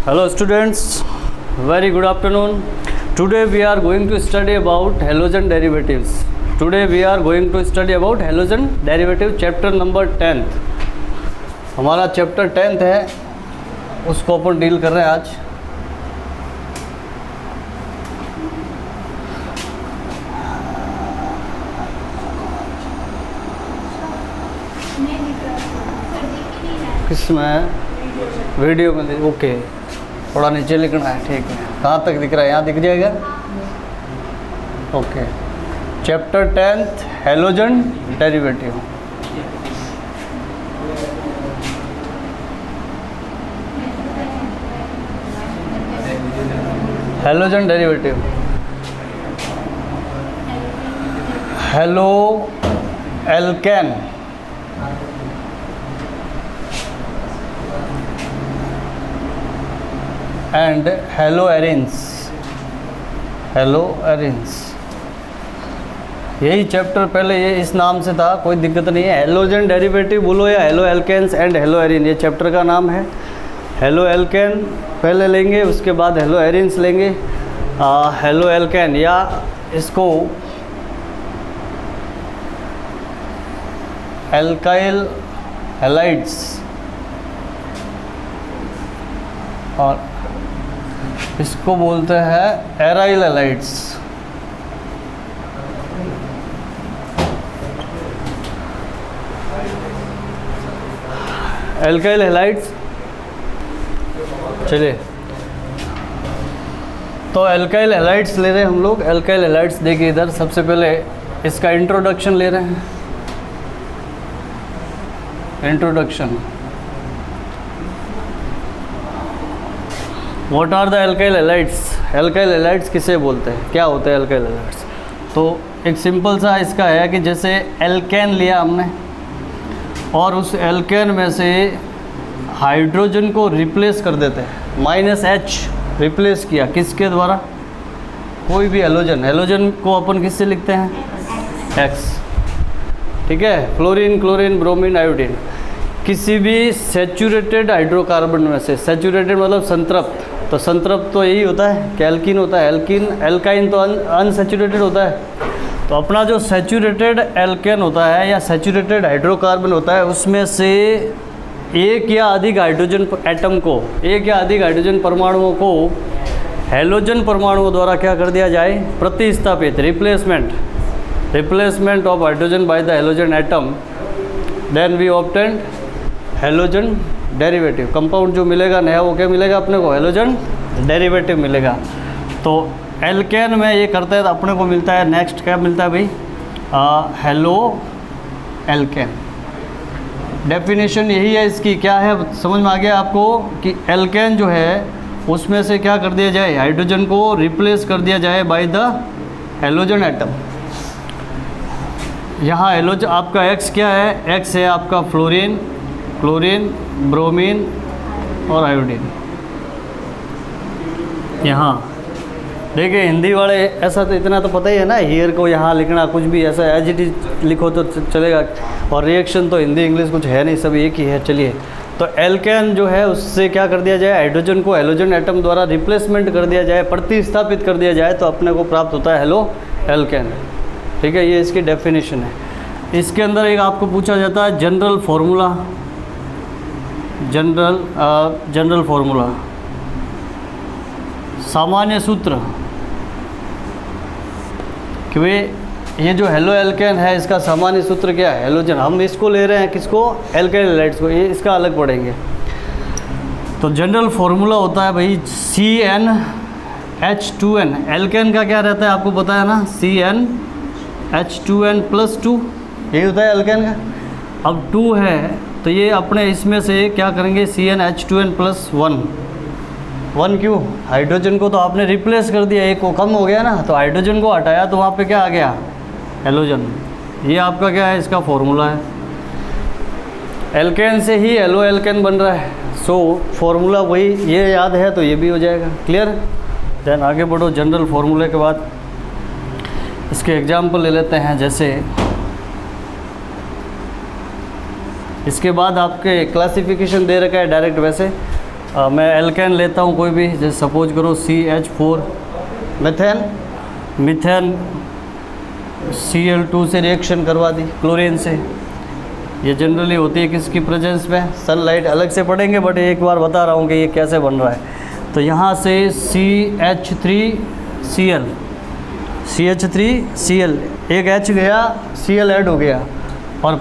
Hello students, very good afternoon. Today we are going to study about halogen derivatives. Today we are going to study about halogen derivative chapter number 10th. हमारा chapter 10th है, उसको अपन deal कर रहे हैं आज. किसमें? Video में. Okay, थोड़ा नीचे लिखना है. ठीक है, कहाँ तक दिख रहा है? यहाँ दिख जाएगा. Okay, chapter 10th halogen derivative. Halogen derivative. Halo alkane and hello arenes. Hello arenes, यही चैप्टर पहले ये इस नाम से था, कोई दिक्कत नहीं है. हेलोजन डेरिवेटिव बोलो या halo alkanes and halo arene, ये चैप्टर का नाम है. हेलो एल्केन पहले लेंगे, उसके बाद हेलो एरिन्स लेंगे. हेलो एल्केन या इसको एल्काइल हैलाइड्स और इसको बोलते हैं एराइल हैलाइड्स. Alkyl halides. चलिए, तो एल्काइल हैलाइड्स ले रहे हैं हम लोग. एल्काइल हैलाइड्स देखिए इधर, सबसे पहले इसका इंट्रोडक्शन ले रहे हैं. Introduction. What are the alkyl halides? Alkyl halides किसे बोलते हैं, क्या होते हैं एल्काइल हैलाइड्स? तो एक सिंपल सा इसका है कि जैसे एल्केन लिया हमने और उस एल्केन में से हाइड्रोजन को रिप्लेस कर देते हैं. -H रिप्लेस किया किसके द्वारा? कोई भी हेलोजन. हेलोजन को अपन किससे लिखते हैं? X. ठीक है, फ्लोरीन, क्लोरीन, ब्रोमीन, आयोडीन. किसी भी सैचुरेटेड हाइड्रोकार्बन में से, सैचुरेटेड मतलब संतृप्त, तो संतृप्त तो यही होता है कि एल्कीन होता है. एल्कीन, एल्काइन तो अनसैचुरेटेड होता है. तो अपना जो सैचुरेटेड एल्केन होता है या सैचुरेटेड हाइड्रोकार्बन होता है, उसमें से एक या अधिक हाइड्रोजन एटम को, एक या अधिक हाइड्रोजन परमाणुओं को हेलोजन परमाणुओं द्वारा क्या कर दिया जाए? प्रतिस्थापित. Replacement of hydrogen by the halogen atom. Then we obtain halogen derivative. Compound जो मिलेगा नया, वो क्या मिलेगा अपने को? हेलोजन डेरिवेटिव मिलेगा. तो एल्केन में ये करते हैं तो अपने को मिलता है नेक्स्ट क्या मिलता है भाई? Halo alkane. डेफिनेशन यही है इसकी. क्या है समझ में आ गया आपको कि एल्केन जो है उसमें से क्या कर दिया जाए? हाइड्रोजन को रिप्लेस कर दिया जाए बाय द हेलोजन एटम. यहाँ हेलोजन आपका X क्या है? X है आपका फ्लोरीन, क्लोरीन, ब्रोमीन और आयोडीन. यहाँ देखिए हिंदी वाले ऐसा तो इतना तो पता ही है ना, हियर को यहाँ लिखना, कुछ भी ऐसा एज इट इज लिखो तो चलेगा. और रिएक्शन तो हिंदी इंग्लिश कुछ है नहीं, सब एक ही है. चलिए, तो एल्केन जो है उससे क्या कर दिया जाए? हाइड्रोजन को हेलोजन एटम द्वारा रिप्लेसमेंट कर दिया जाए, प्रतिस्थापित कर दिया जाए, तो अपने को प्राप्त होता है हेलो एल्केन. ठीक है, ये इसकी डेफिनेशन है. इसके अंदर एक आपको पूछा जाता है जनरल फॉर्मूला. जनरल फॉर्मूला, सामान्य सूत्र कि वे ये जो हेलो एल्केन है इसका सामान्य सूत्र क्या है? हेलोजन. हम इसको ले रहे हैं किसको? एल्काइल हैलाइड्स को. ये इसका अलग पढ़ेंगे. तो जनरल फॉर्मूला होता है भाई CnH2n. एल्केन का क्या रहता है आपको पता है ना? CnH2n+2, यही होता है एल्केन का. अब 2 है तो ये अपने इसमें से क्या करेंगे? CnH2n+1. 1 क्यों? हाइड्रोजन को तो आपने रिप्लेस कर दिया, एक को कम हो गया ना, तो हाइड्रोजन को हटाया तो वहाँ पे क्या आ गया? हेलोजन. ये आपका क्या है? इसका फॉर्मूला है. एल्केन से ही हेलो एल्केन बन रहा है. सो फॉर्मूला वही, ये याद है तो ये भी हो जाएगा. क्लियर? देन आगे बढ़ो. जनरल फॉर्मूले के बाद इसके एग्जाम्पल ले लेते हैं. जैसे इसके बाद आपके क्लासिफिकेशन दे रखा है डायरेक्ट, वैसे मैं एल्केन लेता हूँ कोई भी, जैसे सपोज करो CH4 मीथेन, मीथेन Cl2 से रिएक्शन करवा दी क्लोरीन से। ये जनरली होती है किसकी प्रेजेंस में, सनलाइट अलग से पढ़ेंगे बट एक बार बता रहा हूँ कि ये कैसे बन रहा है। तो यहाँ से CH3Cl, CH3Cl, एक H गया, Cl ऐड हो गया और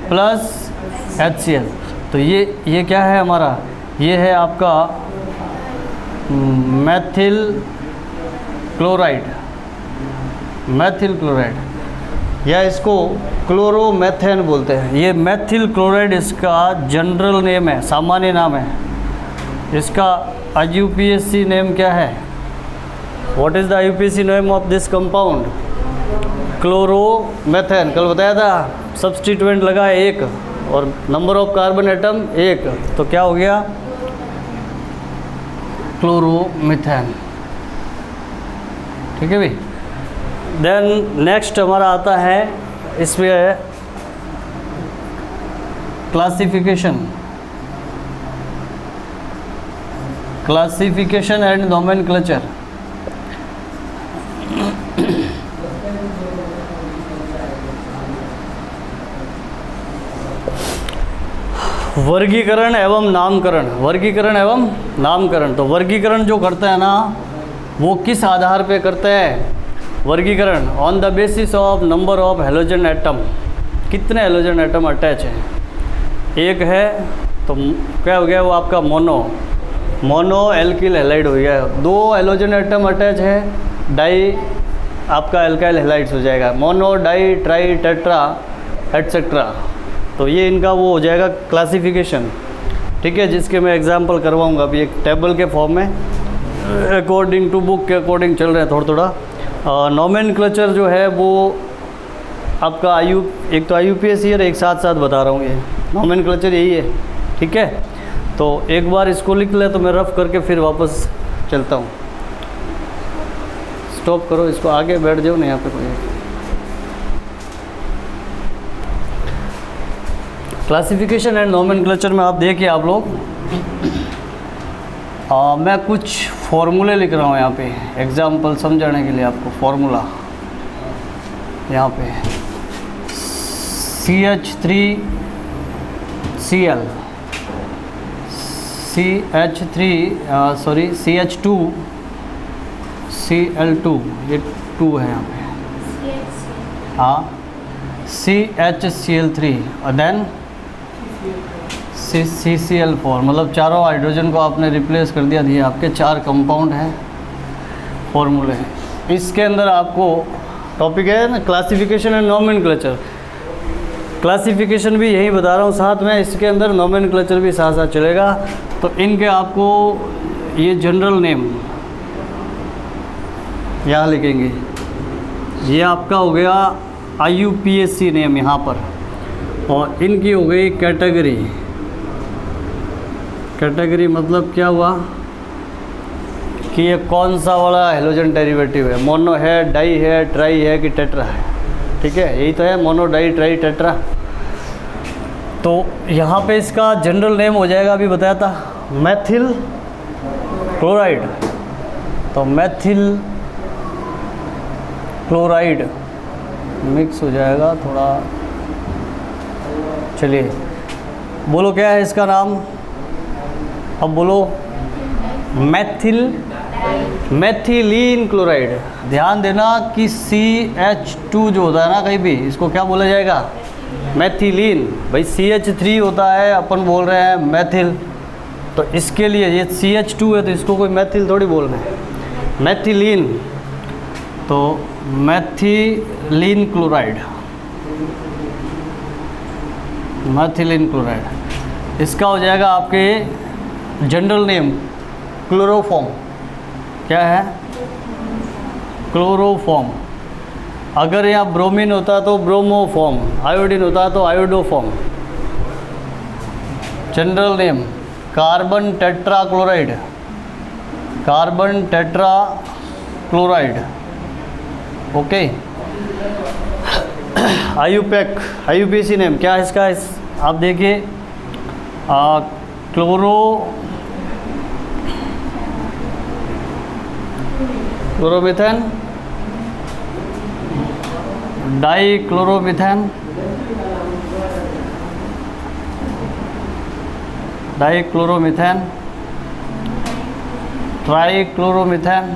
प्लस HCl। तो ये क्या है हमारा, ये है आपका मैथिल क्लोराइड, मैथिल क्लोराइड या इसको क्लोरोमेथेन बोलते हैं। ये मैथिल क्लोराइड इसका जनरल नेम है, सामान्य नाम है। इसका IUPAC नेम क्या है, what is the IUPAC name of this compound, chloromethane. कल बताया था, सब्स्टिट्यूएंट लगा है 1 और नंबर ऑफ कार्बन एटम 1, तो क्या हो गया, क्लोरोमीथेन। ठीक है भाई। देन नेक्स्ट हमारा आता है इसमें क्लासिफिकेशन, क्लासिफिकेशन एंड नोमेनक्लेचर। वर्गीकरण एवं नामकरण, वर्गीकरण एवं नामकरण। तो वर्गीकरण जो करते हैं ना, वो किस आधार पे करते हैं, वर्गीकरण on the basis of number of halogen atom, कितने हेलोजन एटम अटैच हैं। एक है तो क्या हो गया वो आपका मोनो एल्किल हैलाइड हो गया। 2 हेलोजन एटम अटैच है, डाई आपका एल्काइल हैलाइड्स हो जाएगा, mono, di, tri, tetra etcetera. तो ये इनका वो हो जाएगा क्लासिफिकेशन। ठीक है, जिसके मैं एग्जांपल करवाऊंगा अभी एक टेबल के फॉर्म में, अकॉर्डिंग टू बुक के अकॉर्डिंग चल रहे हैं थोड़ा थोड़ा। नोमेनक्लेचर जो है वो आपका एक तो IUPAC और एक साथ साथ बता रहा हूँ, ये नोमेनक्लेचर यही है। ठीक है, तो एक बार इसको लिख ले तो मैं रफ करके फिर वापस चलता हूँ। स्टॉप करो इसको, आगे बैठ जाओ ना यहाँ पे कोई। क्लासिफिकेशन एंड नोमेनक्लेचर में आप देखिए आप लोग, मैं कुछ फॉर्मूले लिख रहा हूँ यहाँ पे एग्जाम्पल समझाने के लिए आपको। फॉर्मूला यहाँ पे CH3Cl, CH2Cl2, ये 2 है यहाँ पे, हाँ, CHCl3 और देन CCl4, मतलब चारों हाइड्रोजन को आपने रिप्लेस कर दिया। ये आपके 4 कंपाउंड हैं, फॉर्मूले हैं। इसके अंदर आपको टॉपिक है ना क्लासिफिकेशन एंड नोमेनक्लेचर। क्लासिफिकेशन भी यही बता रहा हूँ, साथ में इसके अंदर नोमेनक्लेचर भी साथ साथ चलेगा। तो इनके आपको ये जनरल नेम यहाँ लिखेंगे, ये आपका हो गया IUPAC नेम यहाँ पर, और इनकी हो गई कैटेगरी। कैटेगरी मतलब क्या हुआ कि ये कौन सा वाला हेलोजन डेरिवेटिव है, मोनो है, डाई है, ट्राई है कि टेट्रा है। ठीक है, यही तो है, मोनो, डाई, ट्राई, टेट्रा। तो यहाँ पे इसका जनरल नेम हो जाएगा, अभी बताया था, मैथिल क्लोराइड। तो मैथिल क्लोराइड मिक्स हो जाएगा थोड़ा। चलिए बोलो क्या है इसका नाम, अब बोलो, मैथिलीन क्लोराइड। ध्यान देना कि CH2 जो होता है ना, कहीं भी इसको क्या बोला जाएगा, मैथिलीन। भाई CH3 होता है, अपन बोल रहे हैं मैथिल, तो इसके लिए ये CH2 है तो इसको कोई मैथिल थोड़ी बोल रहे हैं, मैथिलीन। तो मैथिलीन क्लोराइड, मैथिलीन क्लोराइड, इसका हो जाएगा आपके जनरल नेम क्लोरोफॉर्म। क्या है, क्लोरोफॉर्म। अगर यहाँ ब्रोमीन होता तो ब्रोमोफॉर्म, आयोडीन होता तो iodoform. General name carbon tetra chloride, carbon tetra chloride. Okay, IUPAC name क्या है इसका, आप देखिए, chloromethane, di chloromethane, di chloromethane, tri chloromethane,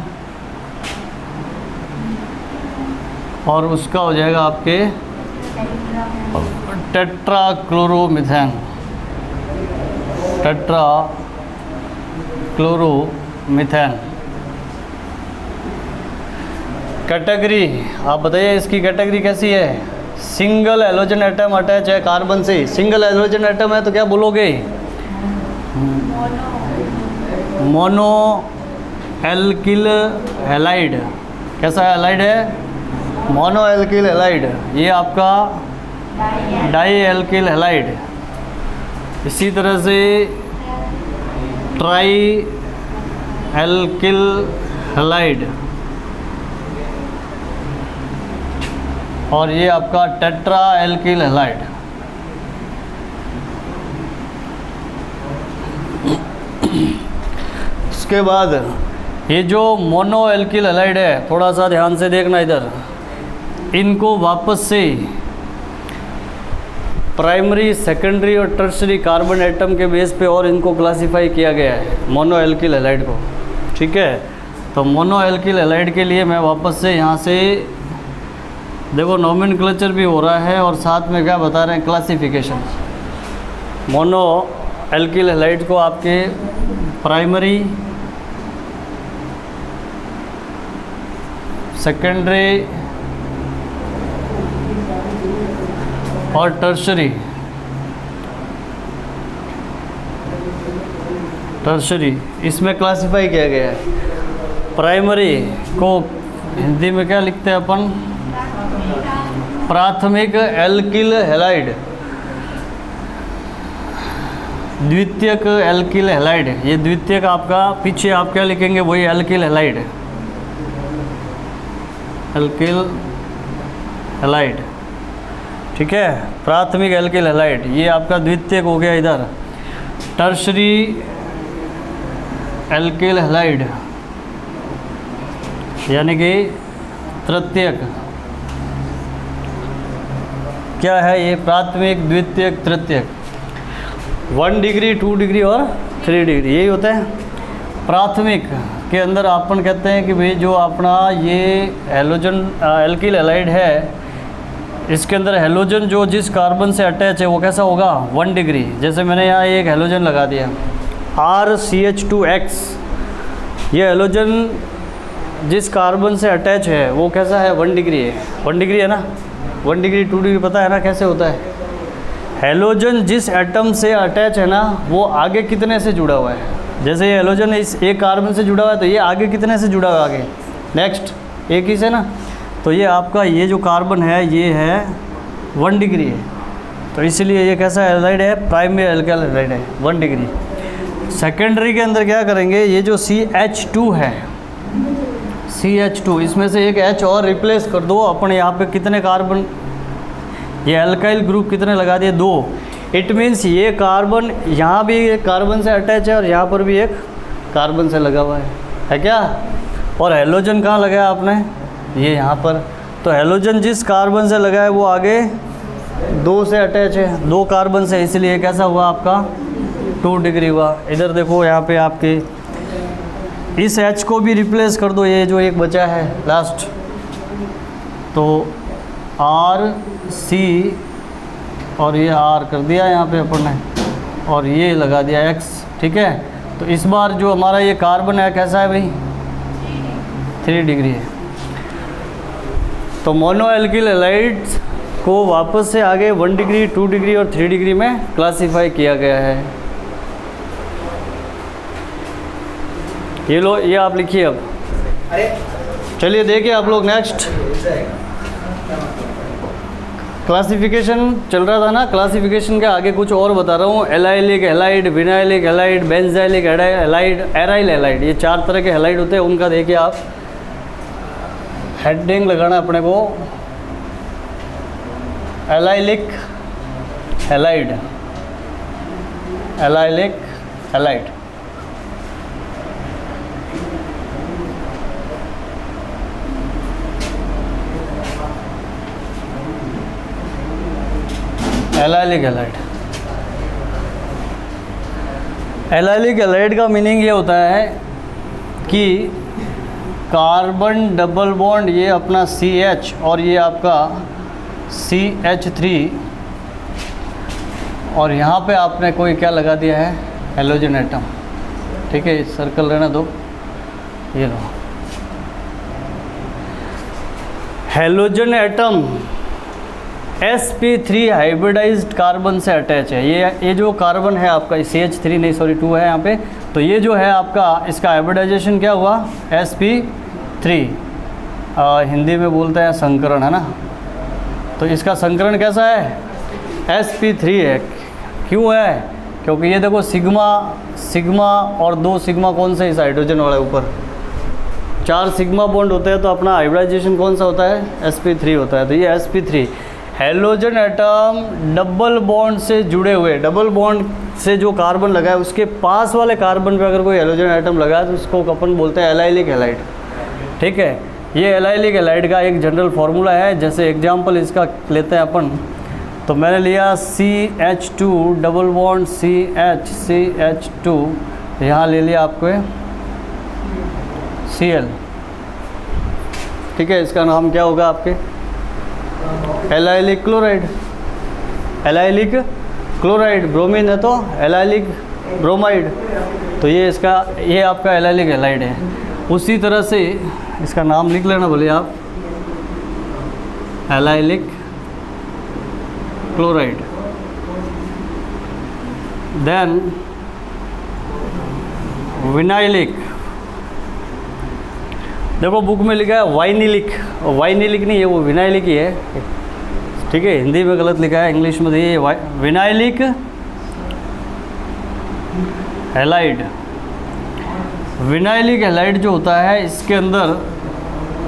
और उसका हो जाएगा आपके tetra chloromethane, tetra chloromethane. Category आप बताइए, इसकी कैटेगरी कैसी है? सिंगल हेलोजन एटम अटैच है कार्बन से। सिंगल हेलोजन एटम है तो क्या बोलोगे? Mono alkyl halide. कैसा हैलाइड है? Mono alkyl halide. ये आपका डाई एल्किल हैलाइड। इसी तरह से ट्राई एल्किल हैलाइड, और ये आपका टेट्रा एल्किल हैलाइड। उसके बाद ये जो मोनो एल्किल हैलाइड है, थोड़ा सा ध्यान से देखना इधर, इनको वापस से प्राइमरी, सेकेंडरी और टर्शरी कार्बन एटम के बेस पे और इनको क्लासिफाई किया गया है, मोनो एल्किल हैलाइड को। ठीक है, तो मोनो एल्किल हैलाइड के लिए मैं वापस से यहाँ से देखो नोमेनक्लेचर भी हो रहा है और साथ में क्या बता रहे हैं, क्लासिफिकेशन। मोनो एल्किल हैलाइड को आपके प्राइमरी, सेकेंडरी और टर्शरी इसमें क्लासिफाई किया गया है। प्राइमरी को हिंदी में क्या लिखते हैं अपन? प्राथमिक एल्किल हैलाइड, द्वितीयक एल्किल हैलाइड। ये द्वितीयक आपका पीछे आप क्या लिखेंगे, वही एल्किल हैलाइड, एल्किल हैलाइड। ठीक है, प्राथमिक एल्किल हैलाइड ये आपका द्वितीयक हो गया। इधर टर्शरी एल्किल हैलाइड यानी कि तृतीयक। क्या है ये? प्राथमिक, द्वितीयक, तृतीयक। 1 डिग्री, 2 डिग्री और 3 डिग्री, यही होता है। प्राथमिक के अंदर अपन कहते हैं कि भाई जो अपना ये हेलोजन एल्किल हैलाइड है, इसके अंदर हेलोजन जो जिस कार्बन से अटैच है वो कैसा होगा? 1 डिग्री। जैसे मैंने यहाँ एक हेलोजन लगा दिया RCH2X, ये हेलोजन जिस कार्बन से अटैच है वो कैसा है? 1 डिग्री है। 1 डिग्री है ना? 1 डिग्री 2 डिग्री पता है ना कैसे होता है? हेलोजन जिस एटम से अटैच है ना, वो आगे कितने से जुड़ा हुआ है। जैसे ये हेलोजन इस एक कार्बन से जुड़ा हुआ है तो ये आगे कितने से जुड़ा हुआ है? आगे नेक्स्ट एक ही से ना। तो ये आपका ये जो कार्बन है ये है 1 डिग्री है, तो इसलिए ये कैसा हैलाइड है? प्राइमरी एल्किल हैलाइड है, 1 डिग्री। सेकेंडरी के अंदर क्या करेंगे, ये जो CH2 है, CH2 इसमें से एक H और रिप्लेस कर दो। अपन यहाँ पे कितने कार्बन, ये एल्काइल ग्रुप कितने लगा दिए? 2। इट मीन्स ये कार्बन यहाँ भी एक कार्बन से अटैच है और यहाँ पर भी एक कार्बन से लगा हुआ है क्या? और हेलोजन कहाँ लगाया आपने? ये यहाँ पर। तो हेलोजन जिस कार्बन से लगा है वो आगे 2 से अटैच है, 2 कार्बन से, इसलिए कैसा हुआ आपका? 2 डिग्री हुआ। इधर देखो यहाँ पे आपके इस H को भी रिप्लेस कर दो, ये जो एक बचा है लास्ट, तो RC और ये R कर दिया यहाँ पे अपन ने, और ये लगा दिया X। ठीक है, तो इस बार जो हमारा ये कार्बन है कैसा है भाई? 3 डिग्री है। तो मोनो एल्किल हैलाइड्स को वापस से आगे 1 डिग्री, 2 डिग्री और 3 डिग्री में क्लासिफाई किया गया है। ये लो, ये आप लिखिए अब। चलिए देखिए आप लोग नेक्स्ट क्लासिफिकेशन चल रहा था ना, क्लासिफिकेशन के आगे कुछ और बता रहा हूँ। Allylic halide, vinylic halide, benzylic halide, aryl halide, ये 4 तरह के हैलाइड होते हैं। उनका देखिए आप हेडिंग लगाना अपने को। Allylic halide, allylic halide, allylic halide. Allylic halide का मीनिंग ये होता है कि कार्बन डबल बॉन्ड ये अपना CH और ये आपका CH3 और यहाँ पे आपने कोई क्या लगा दिया है, हेलोजन एटम। ठीक है, सर्कल रहना दो, ये लो halogen atom sp3 hybridized carbon से अटैच है। ये जो कार्बन है आपका CH3 नहीं सॉरी 2 है यहाँ पे, तो ये जो है आपका इसका हाइब्रिडाइजेशन क्या हुआ, sp3। हिंदी में बोलते हैं संकरण, है ना। तो इसका संकरण कैसा है, sp3 है। क्यों है, क्योंकि ये देखो सिग्मा और 2 सिग्मा कौन से इस हाइड्रोजन वाले ऊपर 4 सिग्मा बॉन्ड होते हैं, तो अपना हाइब्रिडाइजेशन कौन सा होता है, sp3 होता है। तो ये sp3 halogen atom double bond से जुड़े हुए, डबल बॉन्ड से जो कार्बन लगा है उसके पास वाले कार्बन पे अगर कोई हेलोजन एटम लगा है तो उसको अपन बोलते हैं एलाइलिक हैलाइड। ठीक है, ये एलाइलिक हैलाइड का एक जनरल फार्मूला है। जैसे एग्जांपल इसका लेते हैं अपन, तो मैंने लिया CH2 डबल बॉन्ड CH2, यहाँ ले लिया आपको Cl। ठीक है, इसका नाम क्या होगा आपके, allylic chloride. Allylic chloride, bromine है तो एलाइलिक ब्रोमाइड। तो ये आपका एलाइलिक हैलाइड है। उसी तरह से इसका नाम लिख लेना बोलिए आप, एलाइलिक क्लोराइड। देन विनाइलिक, देखो बुक में लिखा है वाइनिलिक, वाइनिलिक नहीं है, वो विनाइलिक ही है। ठीक है, हिंदी में गलत लिखा है, इंग्लिश में ये विनाइलिक हैलाइड। विनाइलिक हैलाइड जो होता है इसके अंदर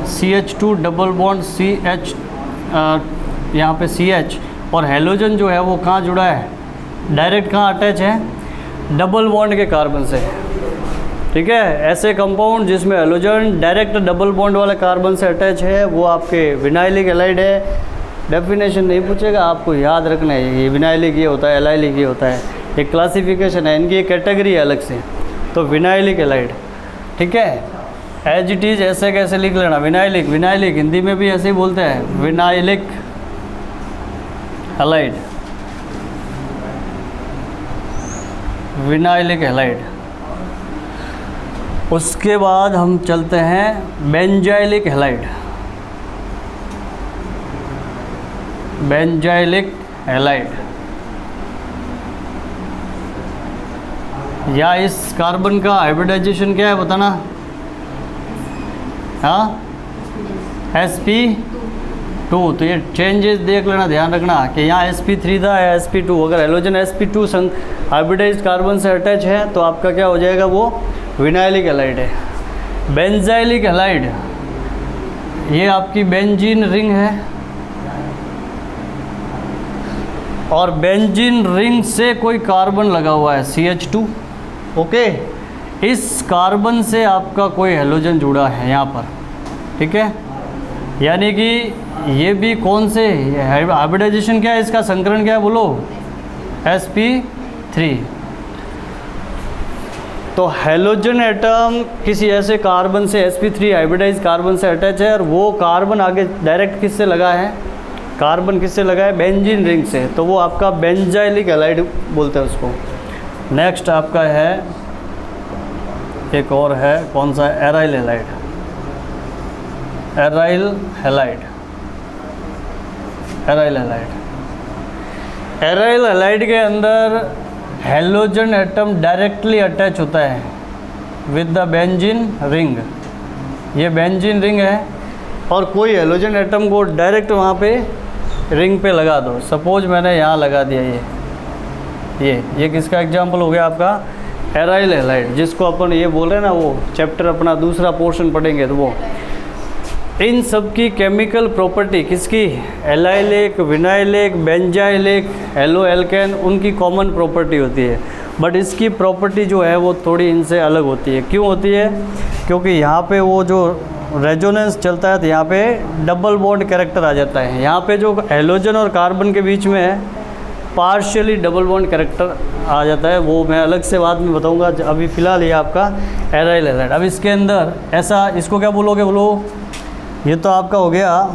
CH2 डबल बॉन्ड CH, यहाँ पे CH और हेलोजन जो है वो कहाँ जुड़ा है, डायरेक्ट कहाँ अटैच है, डबल बॉन्ड के कार्बन से। ठीक है, ऐसे कंपाउंड जिसमें हेलोजन डायरेक्ट डबल बॉन्ड वाले कार्बन से अटैच है वो आपके विनाइलिक हैलाइड है। डेफिनेशन नहीं पूछेगा, आपको याद रखना है, ये विनाइलिक ये होता है, एलाइलिक ये होता है। एक क्लासिफिकेशन है इनकी, एक कैटेगरी है अलग से। तो विनाइलिक हैलाइड, ठीक है, एज इट इज ऐसे कैसे लिख लेना, विनाइलिक। विनाइलिक हिंदी में भी ऐसे ही बोलते हैं, विनाइलिक हैलाइड, विनाइलिक हैलाइड। उसके बाद हम चलते हैं बेंजाइलिक हैलाइड। बेंजाइलिक हैलाइड, या इस कार्बन का हाइब्रिडाइजेशन क्या है बताना, हाँ, sp2। तो ये चेंजेस देख लेना, ध्यान रखना कि यहाँ sp3 था या sp2। अगर हेलोजन sp2 संग हाइब्रिडाइज्ड कार्बन से अटैच है तो आपका क्या हो जाएगा, वो विनाइलिक हैलाइड है। बेंजाइलिक हैलाइड, ये आपकी बेंजीन रिंग है और बेंजीन रिंग से कोई कार्बन लगा हुआ है CH2। ओके, इस कार्बन से आपका कोई हेलोजन जुड़ा है यहाँ पर। ठीक है, यानी कि ये भी कौन से हाइब्रिडाइजेशन क्या है, इसका संकरण क्या है बोलो, sp3। तो हेलोजन एटम किसी ऐसे कार्बन से sp3 हाइब्रिडाइज कार्बन से अटैच है और वो कार्बन आगे डायरेक्ट किससे लगा है, कार्बन किससे लगा है, बेंजीन रिंग से। तो वो आपका बेंजाइलिक हैलाइड बोलते हैं उसको। नेक्स्ट आपका है एक और है, कौन सा, aryl halide. Aryl halide, aryl halide. Aryl halide के अंदर हेलोजन एटम डायरेक्टली अटैच होता है विद द बेंजीन रिंग। ये बेंजीन रिंग है और कोई हेलोजन एटम को डायरेक्ट वहाँ पे रिंग पे लगा दो। सपोज मैंने यहाँ लगा दिया, ये किसका एग्जांपल हो गया आपका, एराइल हैलाइड, जिसको अपन ये बोल रहे हैं ना, वो चैप्टर अपना दूसरा पोर्शन पढ़ेंगे तो वो इन सब की केमिकल प्रॉपर्टी किसकी, allylic, vinylic, benzylic, halo alkane, उनकी कॉमन प्रॉपर्टी होती है। बट इसकी प्रॉपर्टी जो है वो थोड़ी इनसे अलग होती है। क्यों होती है, क्योंकि यहाँ पे वो जो रेजोनेंस चलता है तो यहाँ पे डबल बॉन्ड कैरेक्टर आ जाता है। यहाँ पे जो हेलोजन और कार्बन के बीच में है पार्शियली डबल बॉन्ड कैरेक्टर आ जाता है, वो मैं अलग से बाद में बताऊंगा। अभी फ़िलहाल ये आपका एराइल हैलाइड। अब इसके अंदर ऐसा, इसको क्या बोलोगे, बोलो, ये तो आपका हो गया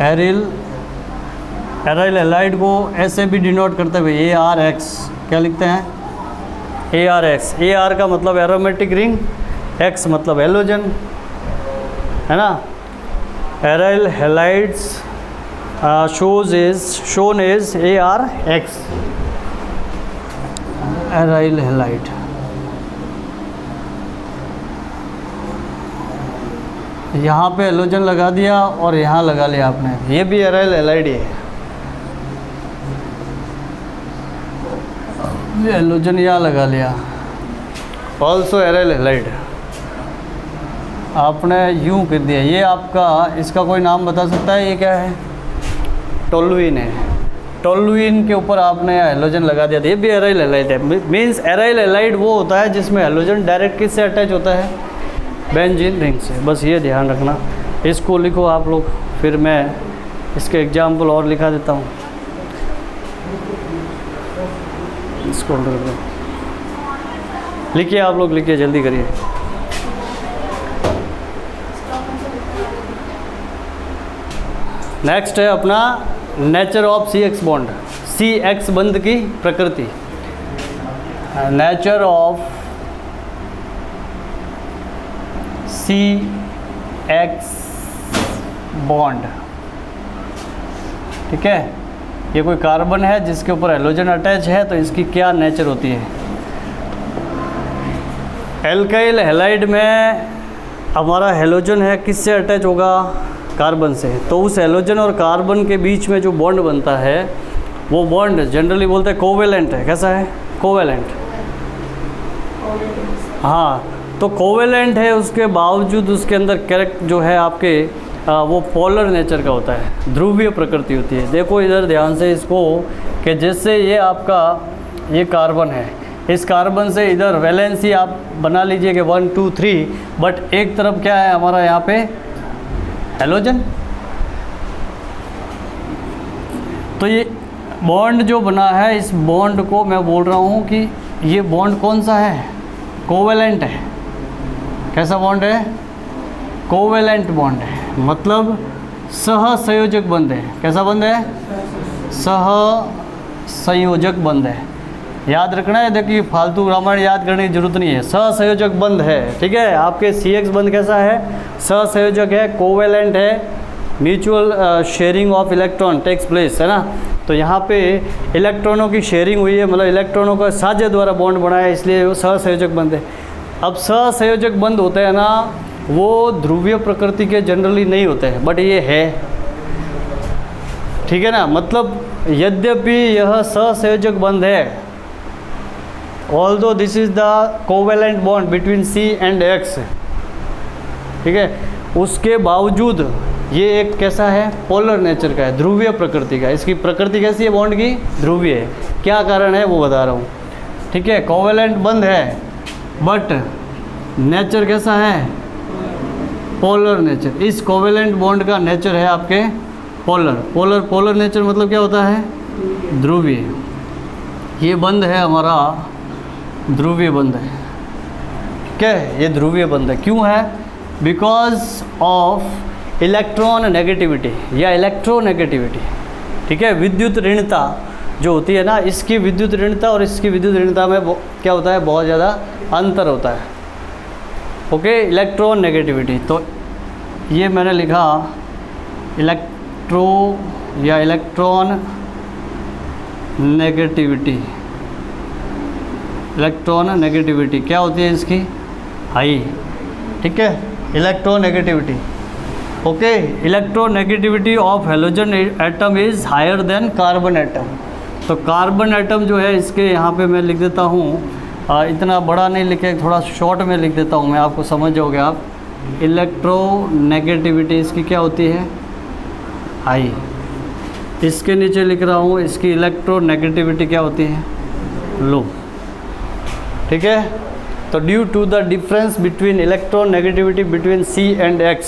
एराइल हैलाइड को ऐसे भी डिनोट करते हुए ARX, क्या लिखते हैं, ARX। AR का मतलब एरोमेटिक रिंग, X मतलब हेलोजन, है ना। Aryl halides shown is ARX, aryl halide. यहाँ पे हेलोजन लगा दिया और यहाँ लगा लिया आपने, ये भी एराइल हैलाइड ही है। ये हेलोजन यहाँ लगा लिया, ऑल्सो एराइल हैलाइड। आपने यूँ कर दिया, ये आपका, इसका कोई नाम बता सकता है, ये क्या है, टोलुइन है। टोलुइन के ऊपर आपने हेलोजन लगा दिया, ये भी एराइल हैलाइड है। मीन्स एराइल हैलाइड वो होता है जिसमें हेलोजन डायरेक्ट किससे अटैच होता है, बेंजीन रिंग से। बस ये ध्यान रखना, इसको लिखो आप लोग, फिर मैं इसके एग्जाम्पल और लिखा देता हूँ। इसको लिखिए आप लोग, लिखिए, जल्दी करिए। नेक्स्ट है अपना nature of CX bond, CX बंध की प्रकृति। नेचर ऑफ CX बॉन्ड, ठीक है। ये कोई कार्बन है जिसके ऊपर हेलोजन अटैच है, तो इसकी क्या नेचर होती है। एल्काइल हैलाइड में हमारा हेलोजन है, किससे अटैच होगा, कार्बन से। तो उस हेलोजन और कार्बन के बीच में जो बॉन्ड बनता है, वो बॉन्ड जनरली बोलते हैं कोवेलेंट है। कैसा है, कोवेलेंट। हाँ, तो कोवेलेंट है, उसके बावजूद उसके अंदर कैरेक्टर जो है आपके वो पोलर नेचर का होता है, ध्रुवीय प्रकृति होती है। देखो इधर ध्यान से इसको, कि जैसे ये आपका ये कार्बन है, इस कार्बन से इधर वैलेंसी आप बना लीजिए कि 1 2 3, बट एक तरफ क्या है हमारा यहाँ पे हेलोजन। तो ये बॉन्ड जो बना है, इस बॉन्ड को मैं बोल रहा हूँ कि ये बॉन्ड कौन सा है, कोवेलेंट है। कैसा बॉन्ड है, कोवेलेंट बॉन्ड है, मतलब सहसंयोजक बंध है। कैसा बंध है, सहसंयोजक बंध है। याद रखना है, देखिए फालतू रामायण याद करने की जरूरत नहीं है, सहसंयोजक बंध है, ठीक है। आपके CX बंध कैसा है, सहसंयोजक है, कोवेलेंट है, mutual sharing of electron takes place, है ना। तो यहाँ पे इलेक्ट्रॉनों की शेयरिंग हुई है, मतलब इलेक्ट्रॉनों का साझे द्वारा बॉन्ड बना है, इसलिए वो सहसंयोजक बंध है। अब सहसंयोजक बंध होते हैं ना, वो ध्रुवीय प्रकृति के जनरली नहीं होते हैं, बट ये है, ठीक है ना। मतलब यद्यपि यह सहसंयोजक बंध है, although this is the covalent bond between C and X, ठीक है, उसके बावजूद ये एक कैसा है, पोलर नेचर का है, ध्रुवीय प्रकृति का। इसकी प्रकृति कैसी है बॉन्ड की, ध्रुवीय है। क्या कारण है वो बता रहा हूँ, ठीक है। कोवेलेंट बंध है, बट नेचर कैसा है, पोलर नेचर। इस कोवेलेंट बॉन्ड का नेचर है आपके पोलर नेचर, मतलब क्या होता है, ध्रुवीय। ये बंध है हमारा ध्रुवीय बंध है, ठीक है। ये ध्रुवीय बंध है, क्यों है, बिकॉज ऑफ इलेक्ट्रॉन नेगेटिविटी या इलेक्ट्रोनेगेटिविटी, ठीक है। विद्युत ऋणता जो होती है ना, इसकी विद्युत ऋणता और इसकी विद्युत ऋणता में क्या होता है, बहुत ज़्यादा अंतर होता है, ओके। इलेक्ट्रॉन नेगेटिविटी, तो ये मैंने लिखा इलेक्ट्रॉन नेगेटिविटी। इलेक्ट्रॉन नेगेटिविटी क्या होती है इसकी, हाई, ठीक है, electronegativity, okay. Electronegativity of halogen atom is higher than carbon atom. तो कार्बन एटम जो है, इसके यहाँ पे मैं लिख देता हूँ, इतना बड़ा नहीं लिखे, थोड़ा शॉर्ट में लिख देता हूँ मैं, आपको समझ जाओगे आप। इलेक्ट्रोनेगेटिविटी इसकी क्या होती है, हाई। इसके नीचे लिख रहा हूँ, इसकी इलेक्ट्रोनेगेटिविटी क्या होती है, लो, ठीक है। तो due to the difference between electron negativity between C and X,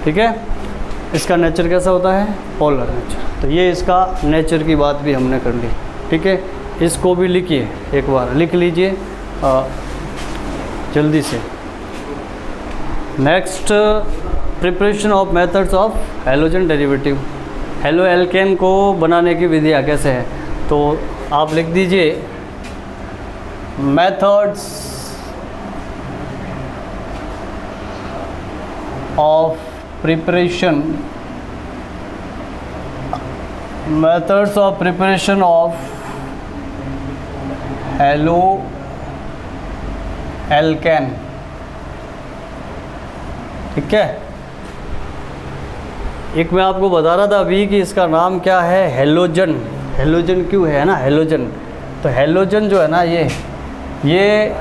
ठीक है। इसका नेचर कैसा होता है? Polar nature. तो ये इसका नेचर की बात भी हमने कर ली, ठीक है। इसको भी लिखिए, एक बार लिख लीजिए जल्दी से। Next, preparation of methods of halogen derivative. Halo alkane को बनाने की विधियाँ कैसे है, तो आप लिख दीजिए methods of preparation, methods of preparation of halo alkane, ठीक है। एक मैं आपको बता रहा था अभी कि इसका नाम क्या है, हेलोजन। हेलोजन क्यों है ना, हेलोजन। तो हेलोजन जो है ना, ये